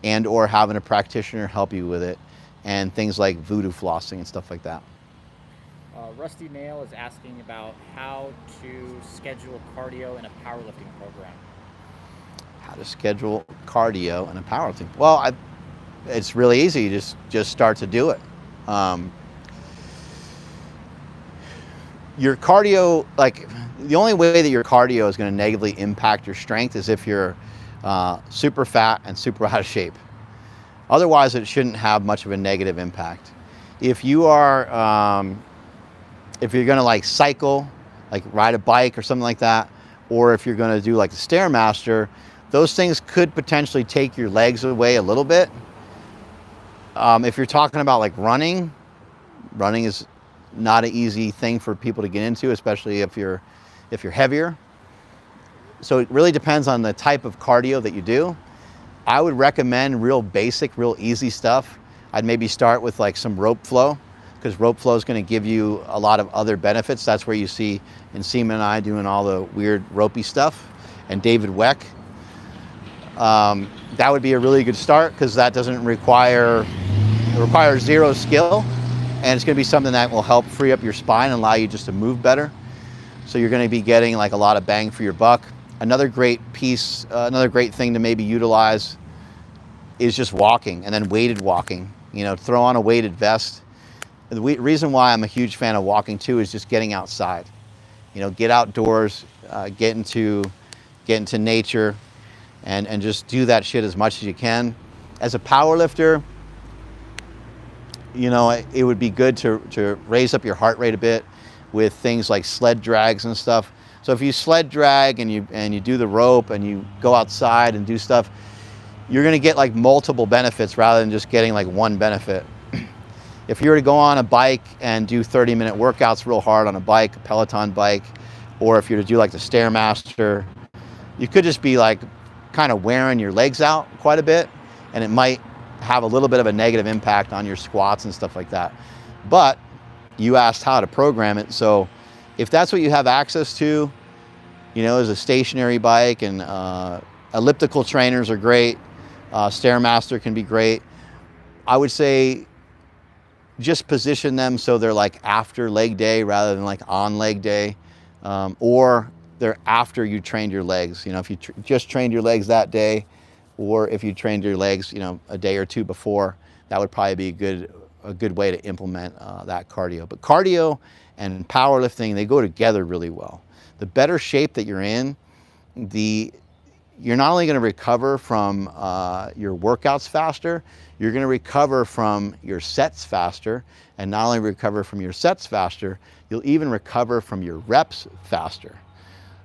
and or having a practitioner help you with it, and things like voodoo flossing and stuff like that. Rusty Nail is asking about how to schedule cardio in a powerlifting program. How to schedule cardio and a powerlifting? Well, it's really easy. You just start to do it. Your cardio, like the only way that your cardio is going to negatively impact your strength is if you're super fat and super out of shape. Otherwise, it shouldn't have much of a negative impact. If you are, if you're going to like cycle, like ride a bike or something like that, or if you're going to do like the Stairmaster, those things could potentially take your legs away a little bit. If you're talking about like running is not an easy thing for people to get into, especially if you're heavier. So it really depends on the type of cardio that you do. I would recommend real basic, real easy stuff. I'd maybe start with like some rope flow, because rope flow is going to give you a lot of other benefits. That's where you see Seaman and I doing all the weird ropey stuff, and David Weck. That would be a really good start, because that doesn't requires zero skill, and it's going to be something that will help free up your spine and allow you just to move better. So you're going to be getting like a lot of bang for your buck. Another great piece, another great thing to maybe utilize is just walking, and then weighted walking. You know, throw on a weighted vest. The reason why I'm a huge fan of walking too is just getting outside. You know, get outdoors, get into nature, and just do that shit as much as you can. As a power lifter, you know, it would be good to raise up your heart rate a bit with things like sled drags and stuff. So if you sled drag and you do the rope and you go outside and do stuff, you're going to get like multiple benefits rather than just getting like one benefit. If you were to go on a bike and do 30-minute workouts real hard on a bike, a Peloton bike, or if you were to do like the Stairmaster, you could just be like kind of wearing your legs out quite a bit, and it might have a little bit of a negative impact on your squats and stuff like that. But you asked how to program it, so if that's what you have access to, you know, is a stationary bike, and elliptical trainers are great, Stairmaster can be great. I would say just position them so they're like after leg day rather than like on leg day, or they're after you trained your legs. You know, if you just trained your legs that day, or if you trained your legs, you know, a day or two before, that would probably be a good way to implement that cardio. But cardio and powerlifting, they go together really well. The better shape that you're in, you're not only going to recover from your workouts faster, you're going to recover from your sets faster, and not only recover from your sets faster, you'll even recover from your reps faster.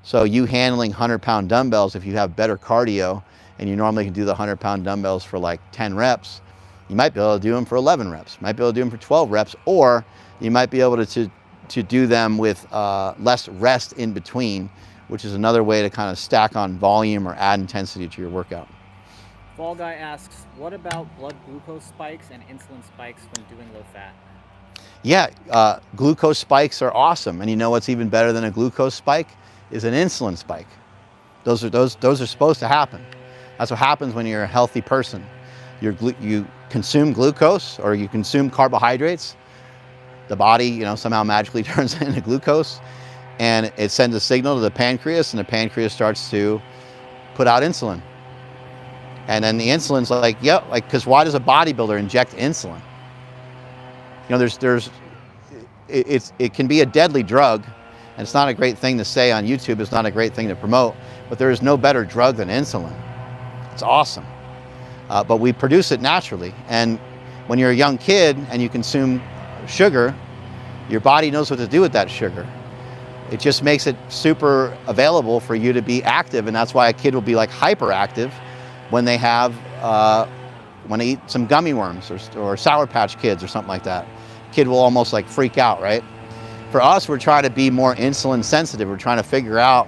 So you handling 100-pound dumbbells, if you have better cardio and you normally can do the 100-pound dumbbells for like 10 reps, you might be able to do them for 11 reps, you might be able to do them for 12 reps, or you might be able to do them with less rest in between, which is another way to kind of stack on volume or add intensity to your workout. Fall Guy asks, what about blood glucose spikes and insulin spikes when doing low fat? Yeah, glucose spikes are awesome. And you know what's even better than a glucose spike is an insulin spike. Those are supposed to happen. That's what happens when you're a healthy person. You consume glucose or you consume carbohydrates. The body, you know, somehow magically turns into glucose, and it sends a signal to the pancreas, and the pancreas starts to put out insulin. And then the insulin's like, yeah, like, because why does a bodybuilder inject insulin? You know, it can be a deadly drug, and it's not a great thing to say on YouTube. It's not a great thing to promote, but there is no better drug than insulin. It's awesome, but we produce it naturally. And when you're a young kid and you consume sugar, your body knows what to do with that sugar. It just makes it super available for you to be active, and that's why a kid will be like hyperactive when they have when they eat some gummy worms or Sour Patch Kids or something like that. Kid will almost like freak out, right? For us, we're trying to be more insulin sensitive. We're trying to figure out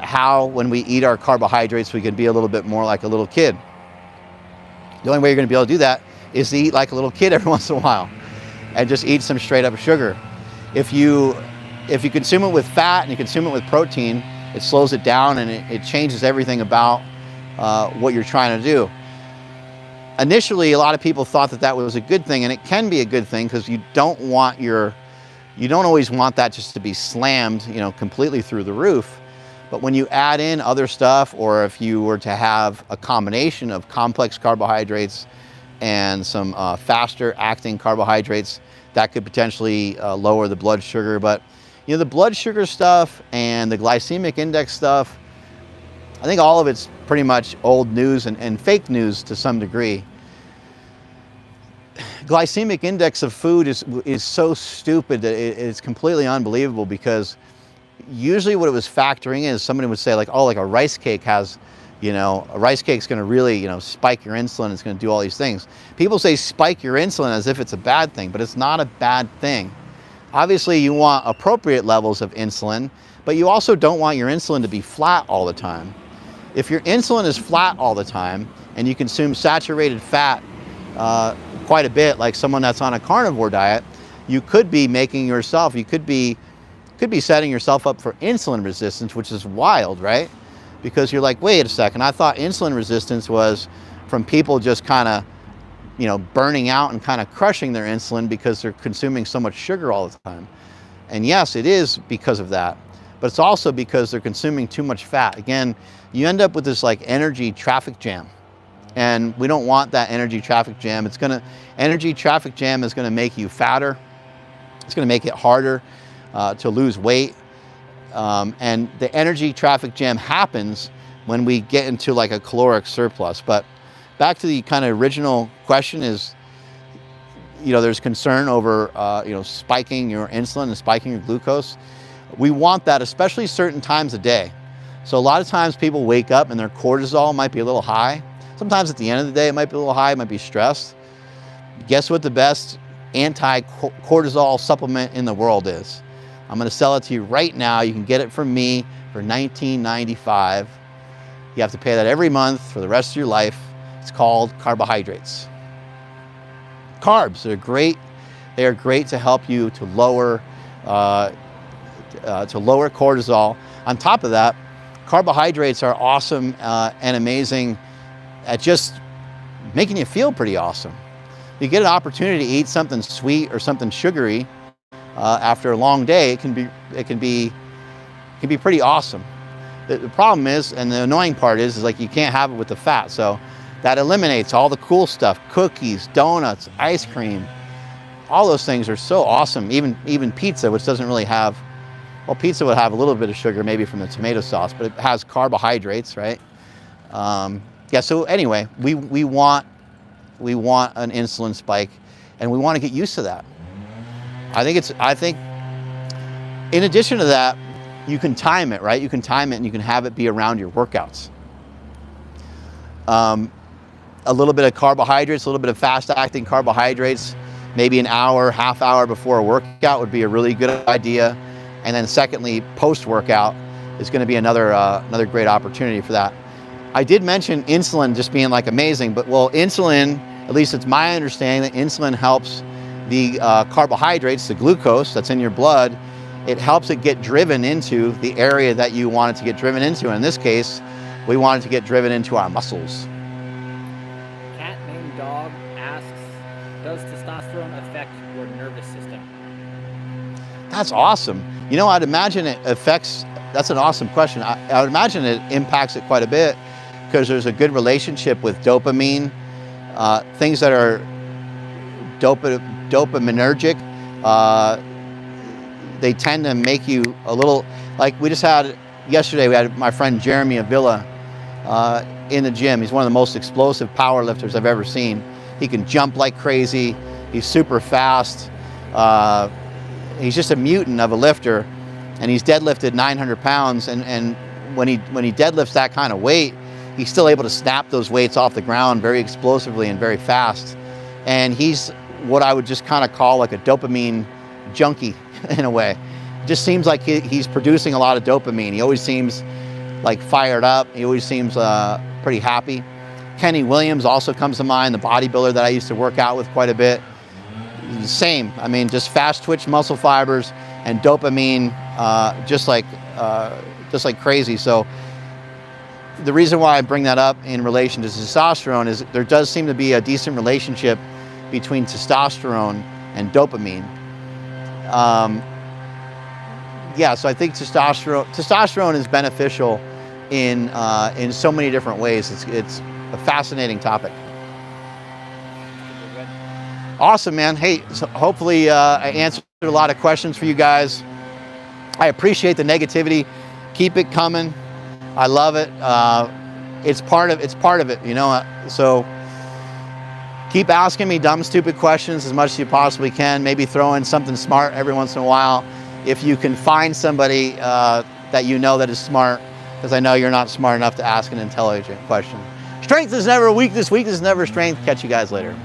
how, when we eat our carbohydrates, we can be a little bit more like a little kid. The only way you're going to be able to do that is to eat like a little kid every once in a while and just eat some straight up sugar. If you consume it with fat and you consume it with protein, it slows it down, and it changes everything about what you're trying to do. Initially, a lot of people thought that was a good thing, and it can be a good thing because you don't always want that just to be slammed, you know, completely through the roof. But when you add in other stuff, or if you were to have a combination of complex carbohydrates and some faster acting carbohydrates, that could potentially lower the blood sugar. But you know, the blood sugar stuff and the glycemic index stuff, I think all of it's pretty much old news and fake news to some degree. Glycemic index of food is so stupid that it's completely unbelievable, because usually what it was factoring in is somebody would say like, oh, like a rice cake has, you know, a rice cake's going to really, you know, spike your insulin. It's going to do all these things. People say spike your insulin as if it's a bad thing, but it's not a bad thing. Obviously, you want appropriate levels of insulin, but you also don't want your insulin to be flat all the time. If your insulin is flat all the time and you consume saturated fat quite a bit, like someone that's on a carnivore diet, you could be setting yourself up for insulin resistance, which is wild, right? Because you're like, wait a second, I thought insulin resistance was from people just kind of, you know, burning out and kind of crushing their insulin because they're consuming so much sugar all the time. And yes, it is because of that, but it's also because they're consuming too much fat. Again, you end up with this like energy traffic jam, and we don't want that energy traffic jam. Energy traffic jam is gonna make you fatter. It's gonna make it harder to lose weight. And the energy traffic jam happens when we get into like a caloric surplus. But back to the kind of original question is, there's concern over, spiking your insulin and spiking your glucose. We want that, especially certain times of day. So a lot of times people wake up and their cortisol might be a little high. Sometimes at the end of the day, it might be a little high, it might be stressed. Guess what the best anti-cortisol supplement in the world is? I'm gonna sell it to you right now. You can get it from me for $19.95. You have to pay that every month for the rest of your life. It's called carbohydrates. Carbs are great. They are great to help you to lower cortisol. On top of that, carbohydrates are awesome and amazing at just making you feel pretty awesome. You get an opportunity to eat something sweet or something sugary after a long day, it can be pretty awesome. The problem is, and the annoying part is like you can't have it with the fat, so that eliminates all the cool stuff: cookies, donuts, ice cream. All those things are so awesome. Even pizza, which doesn't really have, well, pizza would have a little bit of sugar maybe from the tomato sauce, but it has carbohydrates, right? Yeah. So anyway, we want an insulin spike, and we want to get used to that. I think in addition to that, you can time it, right? You can time it and you can have it be around your workouts. A little bit of carbohydrates, a little bit of fast-acting carbohydrates, maybe an hour, half hour before a workout would be a really good idea. And then secondly, post-workout is going to be another great opportunity for that. I did mention insulin just being like amazing, but well, insulin, at least it's my understanding that insulin helps the carbohydrates, the glucose that's in your blood, it helps it get driven into the area that you want it to get driven into. And in this case, we want it to get driven into our muscles. Cat named Dog asks, does testosterone affect your nervous system? That's awesome. I'd imagine it affects, that's an awesome question. I would imagine it impacts it quite a bit because there's a good relationship with dopamine, things that are dopaminergic. They tend to make you a little, like yesterday we had my friend Jeremy Avila in the gym. He's one of the most explosive power lifters I've ever seen. He can jump like crazy. He's super fast. He's just a mutant of a lifter, and he's deadlifted 900 pounds. And when he deadlifts that kind of weight, he's still able to snap those weights off the ground very explosively and very fast. And he's what I would just kind of call like a dopamine junkie in a way. It just seems like he's producing a lot of dopamine. He always seems like fired up. He always seems pretty happy. Kenny Williams also comes to mind, the bodybuilder that I used to work out with quite a bit. Same, I mean, just fast twitch muscle fibers and dopamine, just like crazy. So the reason why I bring that up in relation to testosterone is there does seem to be a decent relationship between testosterone and dopamine. Yeah, so I think testosterone is beneficial in so many different ways. It's a fascinating topic. Awesome, man. Hey, so hopefully I answered a lot of questions for you guys. I appreciate the negativity. Keep it coming. I love it. It's part of it, So keep asking me dumb, stupid questions as much as you possibly can. Maybe throw in something smart every once in a while. If you can find somebody that you know that is smart, because I know you're not smart enough to ask an intelligent question. Strength is never weakness, weakness is never strength. Catch you guys later.